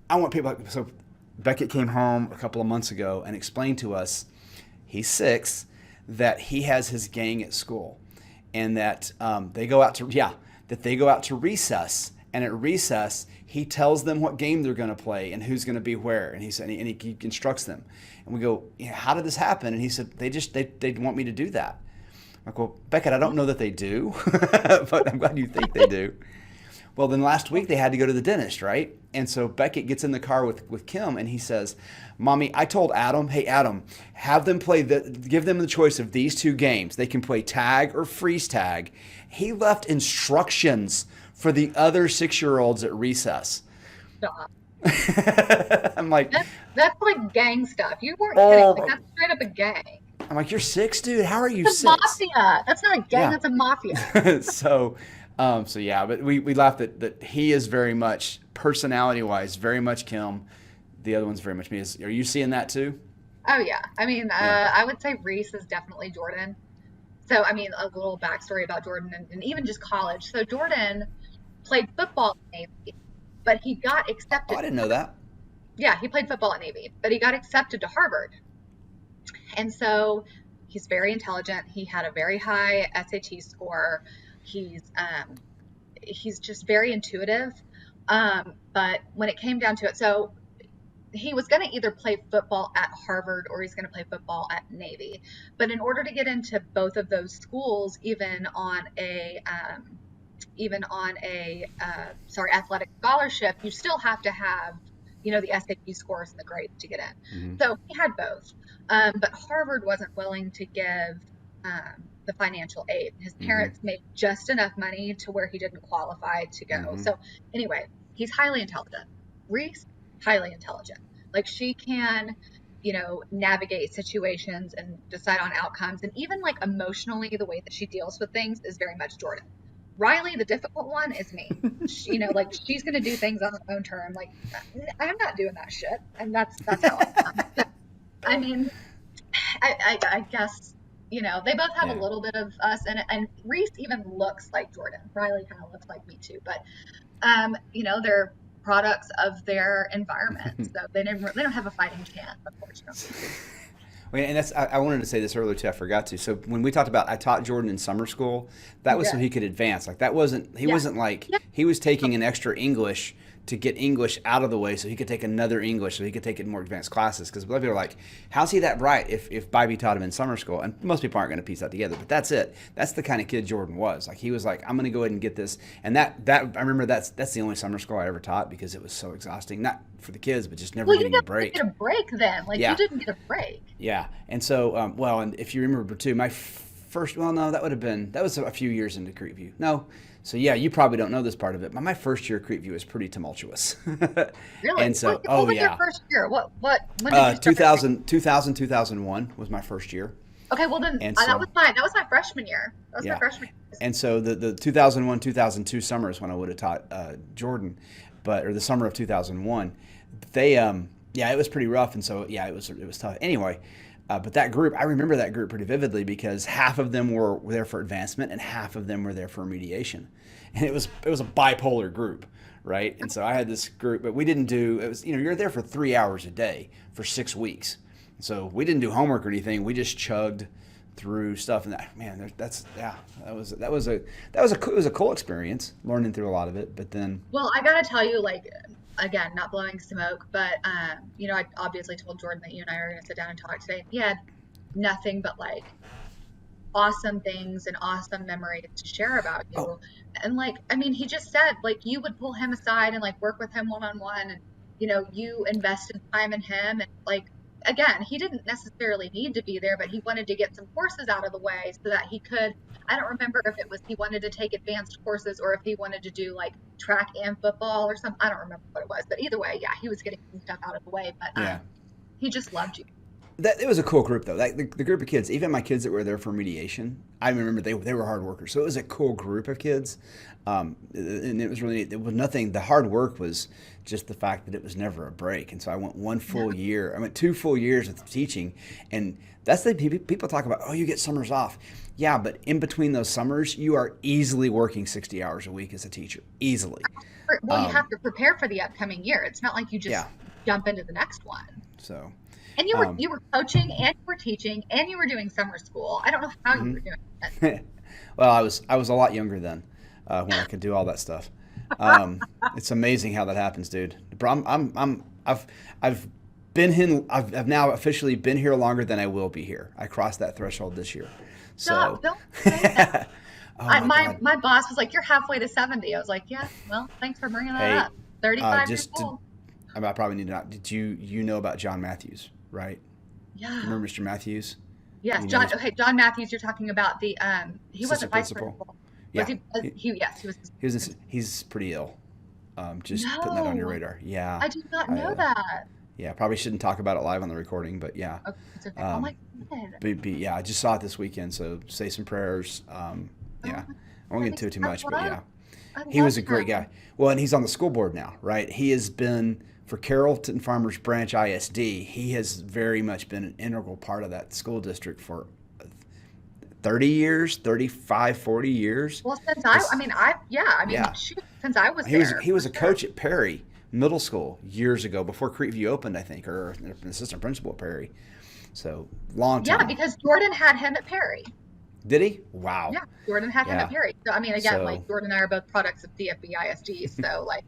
I want people. So Beckett came home a couple of months ago and explained to us, he's 6, that he has his gang at school, and that they go out to recess, and at recess he tells them what game they're going to play and who's going to be where, and he instructs them, and we go, yeah, how did this happen? And he said they want me to do that. I'm like, well, Beckett, I don't know that they do, but I'm glad you think they do. Well, then last week they had to go to the dentist, right? And so Beckett gets in the car with Kim, and he says, Mommy, I told Adam, hey, Adam, give them the choice of these 2 games. They can play tag or freeze tag. He left instructions for the other 6-year-olds at recess. Stop. I'm like, That's like gang stuff. You weren't kidding. Like oh, that's straight up a gang. you're 6, dude. How are you It's a 6? mafia. That's not a gang. Yeah. That's a mafia. so, so yeah, but we laughed that he is very much personality wise, very much Kim. The other one's very much me. Are you seeing that too? Oh yeah. I mean, Yeah. I would say Reese is definitely Jordan. So I mean, a little backstory about Jordan and even just college. So Jordan played football in the Navy. but he got Oh, accepted. I didn't know that. Yeah, he played football at Navy, but he got accepted to Harvard. And so he's very intelligent. He had a very high SAT score. He's he's just very intuitive. But when it came down to it, so he was going to either play football at Harvard or he's going to play football at Navy. But in order to get into both of those schools, even on a athletic scholarship, you still have to have, the SAT scores and the grades to get in. Mm-hmm. So he had both. But Harvard wasn't willing to give the financial aid. His Mm-hmm. parents made just enough money to where he didn't qualify to go. Mm-hmm. So anyway, he's highly intelligent. Reese, highly intelligent. Like she can, navigate situations and decide on outcomes. And even like emotionally, the way that she deals with things is very much Jordan. Riley, the difficult one, is me. Like she's gonna do things on her own term. Like I'm not doing that shit, and that's how I am. I mean, I guess they both have a Yeah. little bit of us in it, and Reese even looks like Jordan. Riley kind of looks like me too, but they're products of their environment, so they don't have a fighting chance, unfortunately. Well, and I wanted to say this earlier too. I forgot to. So when we talked about, I taught Jordan in summer school. That was so Yeah, he could advance. Like that wasn't. He yeah, wasn't like yeah. he was taking an extra English to get English out of the way, so he could take another English, so he could take it in more advanced classes. Because a lot of people are like, "How's he that bright?" If Bobby taught him in summer school, and most people aren't going to piece that together. But that's it. That's the kind of kid Jordan was. Like he was like, "I'm going to go ahead and get this." And that I remember that's the only summer school I ever taught because it was so exhausting. Not for the kids, but just never Well, you getting a didn't break. get a break then. Like you Yeah. didn't get a break. Yeah, and so and if you remember too, my first no, that was a few years into Creekview. No, so yeah, you probably don't know this part of it, but my first year at Creekview was pretty tumultuous, Really? and so What oh was your yeah, first year? When did you start? 2001 was my first year, Okay, well then and that so was my freshman year. That was my yeah, freshman year. and so the 2001 2002 summer is when I would have taught Jordan, or the summer of 2001, they yeah, it was pretty rough, and so yeah, it was tough. Anyway, but that group, I remember that group pretty vividly because half of them were there for advancement and half of them were there for remediation, and it was a bipolar group, right? And so I had this group, but we didn't do it was you're there for 3 hours a day for 6 weeks, so we didn't do homework or anything. We just chugged through stuff, and that's yeah, it was a cool experience learning through a lot of it, but then Well, I gotta tell you, like, again, not blowing smoke, but I obviously told Jordan that you and I are gonna sit down and talk today. He had nothing but like awesome things and awesome memories to share about oh you. And like, I mean, he just said like you would pull him aside and like work with him one on one, and you invested time in him, and like again, he didn't necessarily need to be there, but he wanted to get some courses out of the way so that he could. I don't remember if it was he wanted to take advanced courses or if he wanted to do like track and football or something. I don't remember what it was, but either way, yeah, he was getting some stuff out of the way. But yeah. he just loved you. It was a cool group though. Like the group of kids, even my kids that were there for mediation, I remember they were hard workers. So it was a cool group of kids, and it was nothing. The hard work was just the fact that it was never a break. And so I went one Yeah. full year. I went 2 full years of teaching, and that's the people talk about. Oh, you get summers off. Yeah, but in between those summers, you are easily working 60 hours a week as a teacher, easily. Well, you Um, have to prepare for the upcoming year. It's not like you just yeah. jump into the next one. So. And you were Um, you were coaching and you were teaching and you were doing summer school. I don't know how you were doing it. well, I was a lot younger then when I could do all that stuff. It's amazing how that happens, dude. Bro, I've been in. I've now officially been here longer than I will be here. I crossed that threshold this year. So, Stop! Don't say that. oh my My God. my boss was like, "You're halfway to 70." I was like, "Yeah, well, thanks for bringing that Hey, up." 35 years just to, old. I probably need to not. Did you know about John Matthews, right? You Yeah. remember Mr. Matthews? Yes, You know John. his Okay, John Matthews. You're talking about the he assistant wasn't vice principal. principal. Was Yeah, he? Yes, he was. he was. He's pretty ill. Just putting that on your No, radar. Yeah, I did not I know that. yeah, probably shouldn't talk about it live on the recording, but yeah. Okay, it's okay. Oh my Um, God. yeah, I just saw it this weekend, so say some prayers. Oh Yeah, my I won't get goodness. into it too I much, but love yeah, I he love was a great him. guy. Well, and he's on the school board now, right? He has been for Carrollton Farmers Branch ISD. He has very much been an integral part of that school district for 30 years, 35, 40 years. Well, since It's, I mean, yeah, shoot, since I was He there, was for a sure. coach at Perry Middle School years ago before Creekview opened, I think, or an assistant principal at Perry. So long Yeah, time. because Jordan had him at Perry. Did he? Wow. Yeah, Jordan had him at Yeah. Perry. So I mean, again, like So Jordan and I are both products of DFBISD. So like,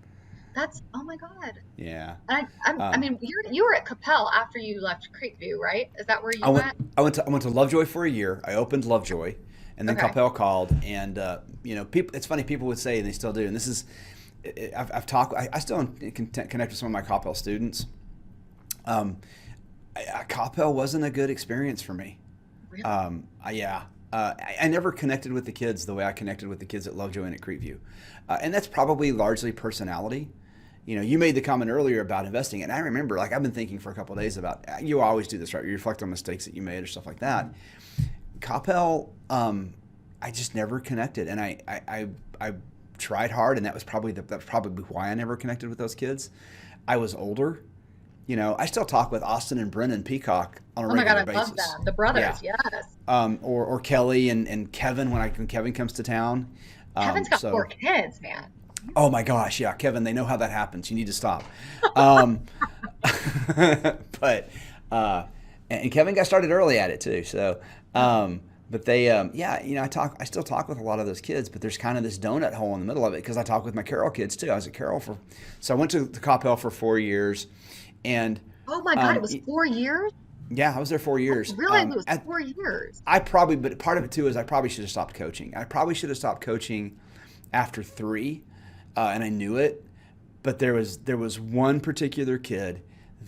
that's oh my God. yeah. I Um, mean, you were at Capel after you left Creekview, right? Is that where I you went went? I went to Lovejoy for a year. I opened Lovejoy, and then Okay. Coppell called, and people. It's funny, people would say, and they still do. And this is, I've talked. I still connect with some of my Coppell students. Um, Coppell wasn't a good experience for me. Really? Yeah. I never connected with the kids the way I connected with the kids at Lovejoy and at Creekview. And that's probably largely personality. You made the comment earlier about investing, and I remember, like, I've been thinking for a couple of days about, you always do this, right? You reflect on mistakes that you made or stuff like that. Coppell, I just never connected, and I tried hard, and that's probably why I never connected with those kids. I was older. I still talk with Austin and Brennan Peacock on a Oh my God, regular I love basis. them. The Yeah. brothers, yes. Or Kelly and Kevin when Kevin comes to town. Kevin's got So, 4 kids, man. oh my gosh, yeah, Kevin, they know how that happens. You need to stop. Um, but and Kevin got started early at it too. So, but they, yeah, I still talk with a lot of those kids, but there's kind of this donut hole in the middle of it because I talk with my Carroll kids too. I was at Carroll so I went to Coppell for 4 years, and Oh my God, it was 4 years? yeah, I was there 4 years. Really? It was 4 years. But part of it too is I probably should have stopped coaching. I probably should have stopped coaching after three, and I knew it. But there was one particular kid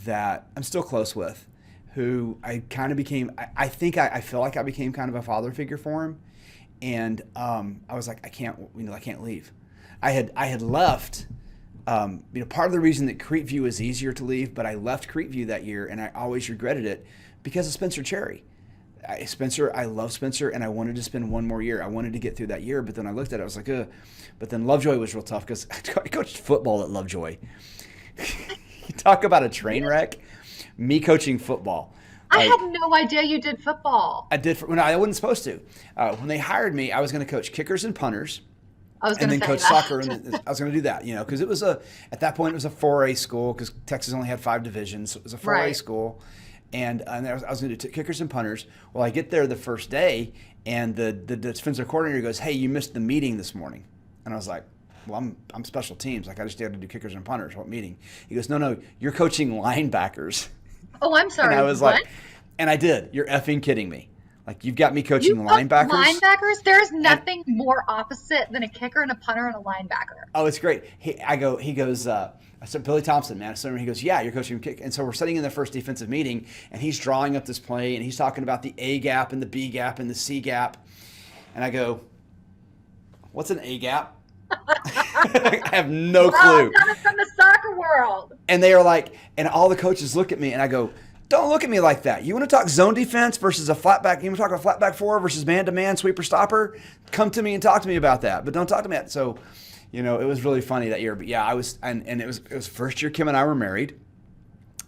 that I'm still close with, who I kind of became. I feel like I became kind of a father figure for him, and I was like, I can't leave. I had left. Part of the reason that Creekview is easier to leave, but I left Creekview that year, and I always regretted it because of Spencer Cherry. I love Spencer, and I wanted to spend one more year. I wanted to get through that year, but then I looked at it, I was like, ugh. But then Lovejoy was real tough because I coached football at Lovejoy. You talk about a train wreck. Me coaching football. I Like, had no idea you did football. I did when I wasn't supposed to. When they hired me, I was going to coach kickers and punters, I was and going then to say coach that. soccer. And I was going to do that, because it was at that point it was a 4A school because Texas only had 5 divisions. So it was a 4A Right. school, and I was going to do kickers and punters. Well, I get there the first day, and the defensive coordinator goes, "Hey, you missed the meeting this morning," and I was like, "Well, I'm special teams. Like I just had to do kickers and punters. What meeting?" He goes, "No, you're coaching linebackers." Oh, I'm And sorry. I was What? like, and I did. You're effing kidding me. Like you've got me coaching You coach linebackers. linebackers? There's And nothing more opposite than a kicker and a punter and a linebacker. oh, it's great. He goes, I said, Billy Thompson, man. So he goes, yeah, you're coaching kick. And so we're sitting in the first defensive meeting, and he's drawing up this play, and he's talking about the A gap and the B gap and the C gap. And I go, what's an A gap? I have no Oh, clue. coming from the soccer world. And they are like, and all the coaches look at me, and I go, don't look at me like that. You want to talk zone defense versus a flatback? You want to talk a flatback four versus man-to-man sweeper stopper? Come to me and talk to me about that. But don't talk to me. So, it was really funny that year. But yeah, I was, and it was first year Kim and I were married.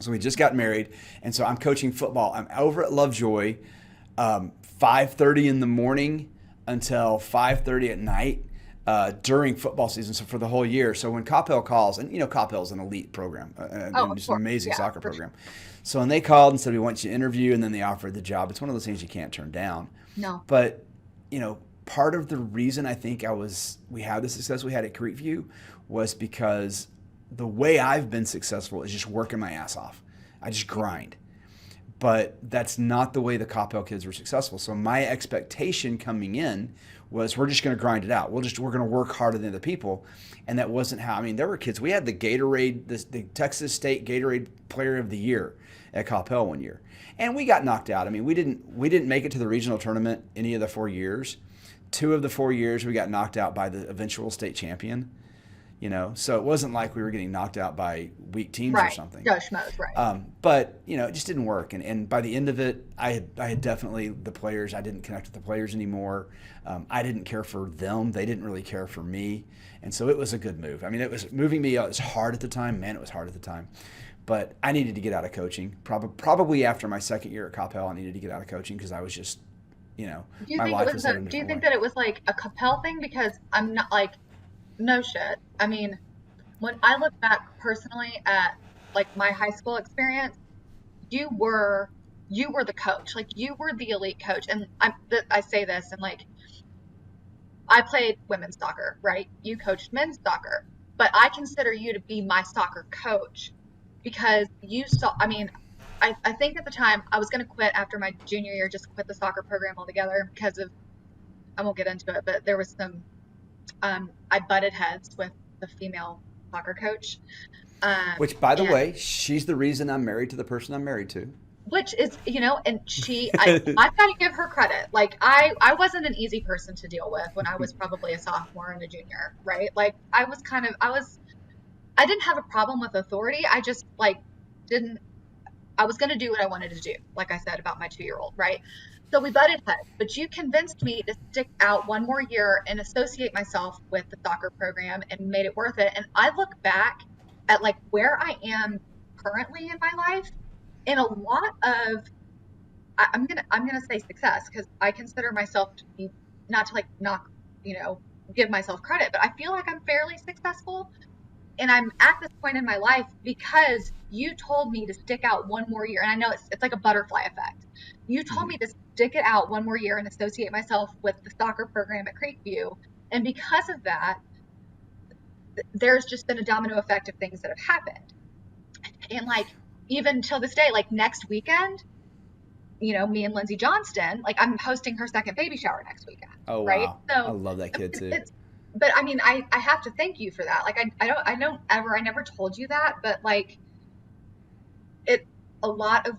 So we just got married, and so I'm coaching football. I'm over at Lovejoy, 5:30 in the morning until 5:30 at night. During football season, so for the whole year. So when Coppell calls, and Coppell's an elite program, Oh, and of just an course. amazing Yeah, soccer for sure. program. So when they called and said we want you to interview, and then they offered the job, it's one of those things you can't turn down. No. But part of the reason I think we had the success we had at Creekview was because the way I've been successful is just working my ass off. I just grind. But that's not the way the Coppell kids were successful. So my expectation coming in was we're just going to grind it out. We're going to work harder than the people, and that wasn't how. I mean, there were kids. We had the Gatorade, the Texas State Gatorade Player of the Year at Coppell one year, and we got knocked out. I mean, we didn't make it to the regional tournament any of the 4 years. 2 of the 4 years we got knocked out by the eventual state champion. So it wasn't like we were getting knocked out by weak teams or Right. something. Joe Schmoes, right. But it just didn't work. And by the end of it, I had definitely the players. I didn't connect with the players anymore. I didn't care for them. They didn't really care for me. And so it was a good move. I mean, it was moving me. It was hard at the time. Man, it was hard at the time. But I needed to get out of coaching. Probably after my second year at Coppell, I needed to get out of coaching because I was just, Do you my think life was headed in a do you different think way. that it was like a Capel thing? Because I'm not like No shit. I mean, when I look back personally at like my high school experience, you were you were the coach. Like you were the elite coach. And I say this and like I played women's soccer, right? You coached men's soccer, but I consider you to be my soccer coach because you saw, I mean, I think at the time I was going to quit after my junior year, just quit the soccer program altogether because of, I won't get into it, but there was some, I butted heads with the female soccer coach. Which, by the And way, she's the reason I'm married to the person I'm married to. which is, and I've got to give her credit. Like I wasn't an easy person to deal with when I was probably a sophomore and a junior, right? Like I didn't have a problem with authority. I just like didn't I was going to do what I wanted to do, like I said about my 2-year-old, right? So we butted heads, but you convinced me to stick out one more year and associate myself with the soccer program and made it worth it. And I look back at like where I am currently in my life in a lot of I'm gonna say success because I consider myself to be not to like knock, you know, give myself credit, but I feel like I'm fairly successful and I'm at this point in my life because you told me to stick out one more year. And I know it's like a butterfly effect. You told me to stick it out one more year and associate myself with the soccer program at Creekview. And because of that, there's just been a domino effect of things that have happened. And like even till this day, like next weekend, me and Lindsay Johnston, like I'm hosting her second baby shower next weekend, Oh, right? wow. I So love that kid too. it's but I mean I have to thank you for that. Like I never told you that, but like it a lot of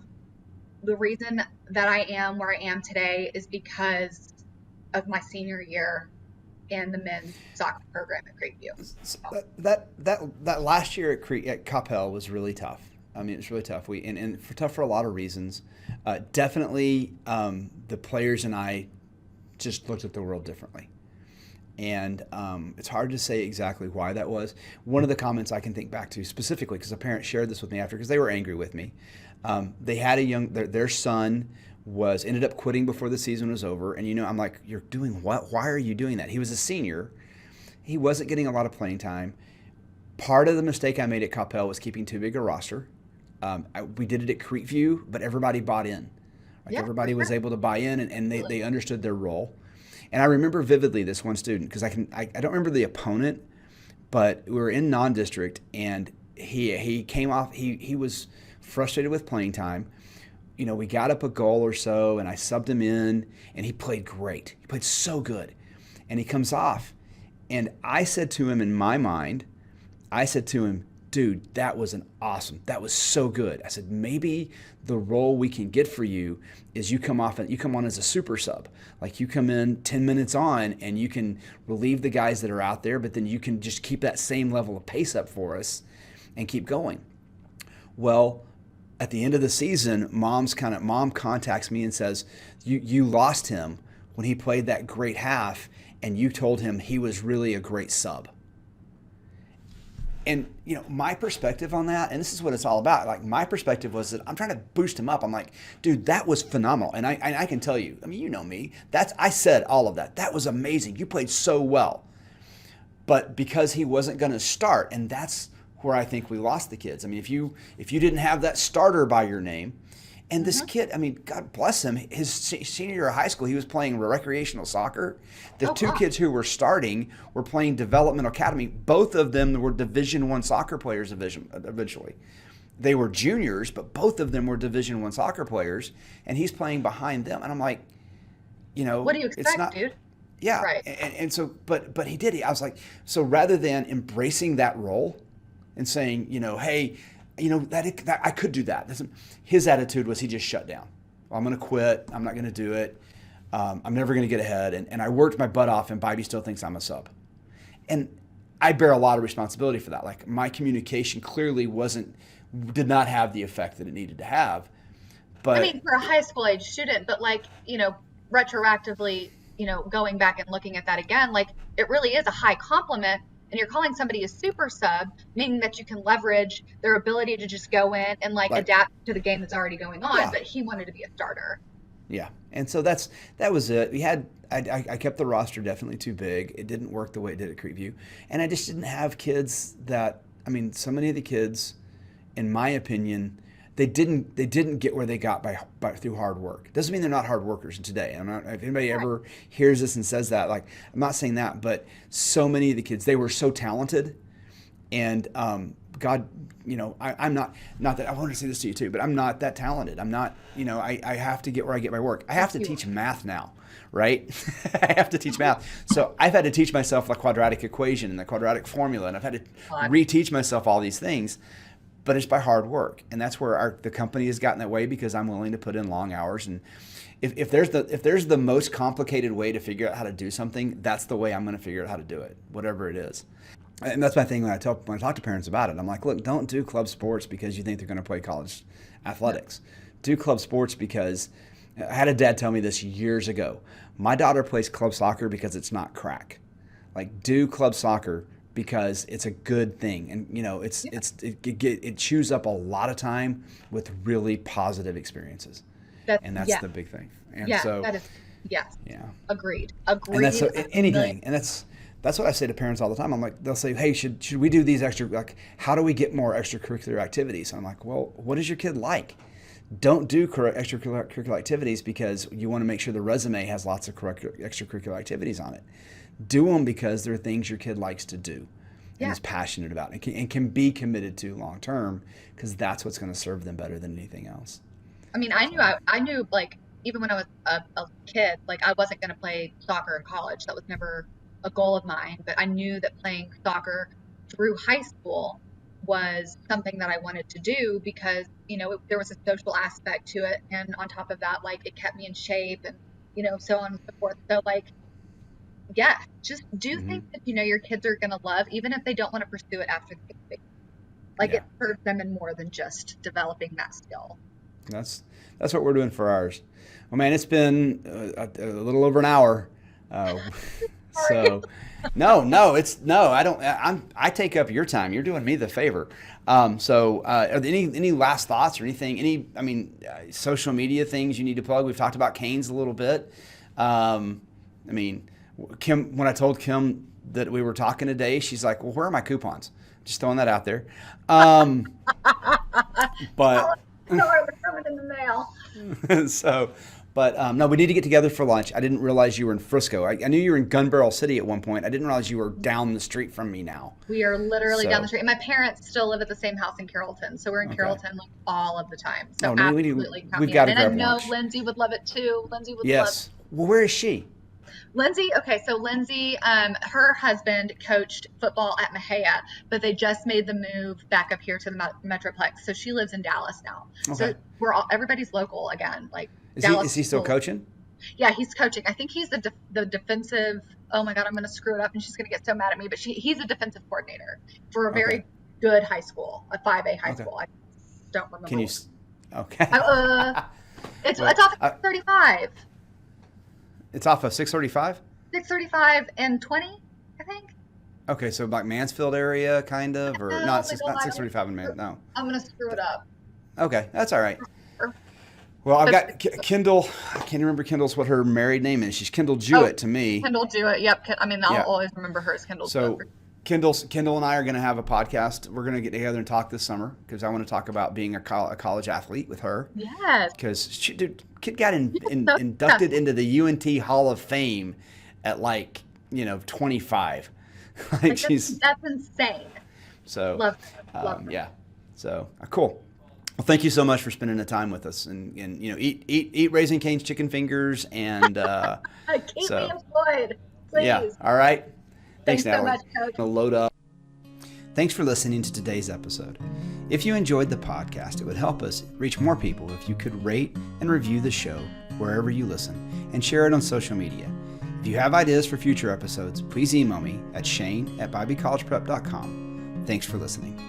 the reason that I am where I am today is because of my senior year in the men's soccer program at Creekview. So, That last year at Coppell was really tough. I mean, it was really tough. Tough for a lot of reasons. Definitely, the players and I just looked at the world differently. And it's hard to say exactly why that was. One of the comments I can think back to specifically, because a parent shared this with me after, because they were angry with me. They had their son was ended up quitting before the season was over, and I'm like, you're doing what? Why are you doing that? He was a senior. He wasn't getting a lot of playing time. Part of the mistake I made at Coppell was keeping too big a roster. We did it at Creekview, but everybody bought in. Like yeah, for everybody was sure. able to buy in, and they understood their role. And I remember vividly this one student because I don't remember the opponent, but we were in non-district, and he came off. He was frustrated with playing time. We got up a goal or so, and I subbed him in, and he played great. He played so good, and he comes off, and I said to him in my mind, I said to him, dude, that was so good. I said, maybe the role we can get for you is you come on as a super sub. Like you come in 10 minutes on and you can relieve the guys that are out there, but then you can just keep that same level of pace up for us and keep going. Well, at the end of the season, mom contacts me and says, you lost him when he played that great half and you told him he was really a great sub. And my perspective on that, and this is what it's all about. Like my perspective was that I'm trying to boost him up. I'm like, dude, that was phenomenal, and I can tell you. I mean, you know me. I said all of that. That was amazing. You played so well, but because he wasn't going to start, and that's where I think we lost the kids. I mean, if you didn't have that starter by your name, and this Hmm. kid, I mean, God bless him. His senior year of high school, he was playing recreational soccer. The Oh two God. kids who were starting were playing developmental academy. Both of them were Division One soccer players eventually. They were juniors, but both of them were Division One soccer players, and he's playing behind them. And I'm like, What do you it's expect, not. dude? Yeah, Right. and so, but he did. I was like, so rather than embracing that role and saying, hey, that I could do that. His attitude was he just shut down. Well, I'm going to quit. I'm not going to do it. I'm never going to get ahead. And I worked my butt off, and Bobby still thinks I'm a sub. And I bear a lot of responsibility for that. Like my communication clearly did not have the effect that it needed to have. I But mean, for a high school age student, but like, retroactively, going back and looking at that again, like it really is a high compliment. And you're calling somebody a super sub, meaning that you can leverage their ability to just go in and like like, adapt to the game that's already going on. yeah, But he wanted to be a starter. Yeah. And so that was it. I kept the roster definitely too big. It didn't work the way it did at Creekview. And I just didn't have kids that, I mean, so many of the kids, in my opinion, they didn't get where they got by through hard work. Doesn't mean they're not hard workers today. I'm not, if anybody ever hears this and says that, like, I'm not saying that, but so many of the kids, they were so talented. And God, I'm not that I want to say this to you too, but I'm not that talented. I'm not, I have to get where I get my work. I have to teach math now, right? I have to teach math. So I've had to teach myself the quadratic equation and the quadratic formula, and I've had to reteach myself all these things, but it's by hard work. And that's where the company has gotten that way, because I'm willing to put in long hours. And if there's the most complicated way to figure out how to do something, that's the way I'm going to figure out how to do it, whatever it is. And that's my thing when I talk to parents about it. I'm like, look, don't do club sports because you think they're going to play college athletics. Do club sports because I had a dad tell me this years ago. My daughter plays club soccer because it's not crack. Like, do club soccer because it's a good thing, and it chews up a lot of time with really positive experiences, and that's the big thing. And so that is agreed. And that's anything, and that's what I say to parents all the time. I'm like, they'll say, hey, should we do these how do we get more extracurricular activities? And I'm like, well, what does your kid like? Don't do extracurricular activities because you want to make sure the resume has lots of extracurricular activities on it. Do them because they're things your kid likes to do and is passionate about and can be committed to long term, because that's what's going to serve them better than anything else. I mean, I knew like, even when I was a kid, like, I wasn't going to play soccer in college. That was never a goal of mine, but I knew that playing soccer through high school was something that I wanted to do because, there was a social aspect to it. And on top of that, like, it kept me in shape and, so on and so forth. So, like, just do things that your kids are going to love, even if they don't want to pursue it after the big. Like, it serves them in more than just developing that skill. That's what we're doing for ours. Well, man, it's been a little over an hour. So I take up your time. You're doing me the favor. Are there any last thoughts or anything, social media things you need to plug? We've talked about Canes a little bit. Kim, when I told Kim that we were talking today, she's like, well, where are my coupons? Just throwing that out there. But sorry, we're coming in the mail. No, we need to get together for lunch. I didn't realize you were in Frisco. I knew you were in Gun Barrel City at one point. I didn't realize you were down the street from me now. We are literally down the street. And my parents still live at the same house in Carrollton. So we're in Carrollton like all of the time. So absolutely come we've got to grab And I know lunch. Lindsay would love it too. Lindsay would love it. Yes. Well, where is she? Lindsay, her husband coached football at Mejia, but they just made the move back up here to the Metroplex. So she lives in Dallas now. Okay. So everybody's local again. Like, is he still coaching? Yeah, he's coaching. I think he's the defensive. Oh my God, I'm going to screw it up, and she's going to get so mad at me. But he's a defensive coordinator for a very good high school, a 5A high school. I don't remember. Can you? Okay. It's off of 35. It's off of 635? 635 and 20, I think. Okay, so like Mansfield area, kind of, or not 635 and Mansfield. No. I'm going to screw it up. Okay, that's all right. Well, I've got Kendall. I can't remember what her married name is. She's Kendall Jewett to me. Kendall Jewett. Yep. I'll always remember her as Kendall Jewett. Kendall and I are going to have a podcast. We're going to get together and talk this summer because I want to talk about being a college athlete with her. Yes. Because kid got inducted into the UNT Hall of Fame at 25. That's insane. So love her. Yeah. So cool. Well, thank you so much for spending the time with us, and eat Raising Cane's chicken fingers and keep me employed, please. Yeah. All right. Thanks, Natalie. So much, Coach. I'll load up. Thanks for listening to today's episode. If you enjoyed the podcast, it would help us reach more people if you could rate and review the show wherever you listen and share it on social media. If you have ideas for future episodes, please email me at shane@biblecollegeprep.com. Thanks for listening.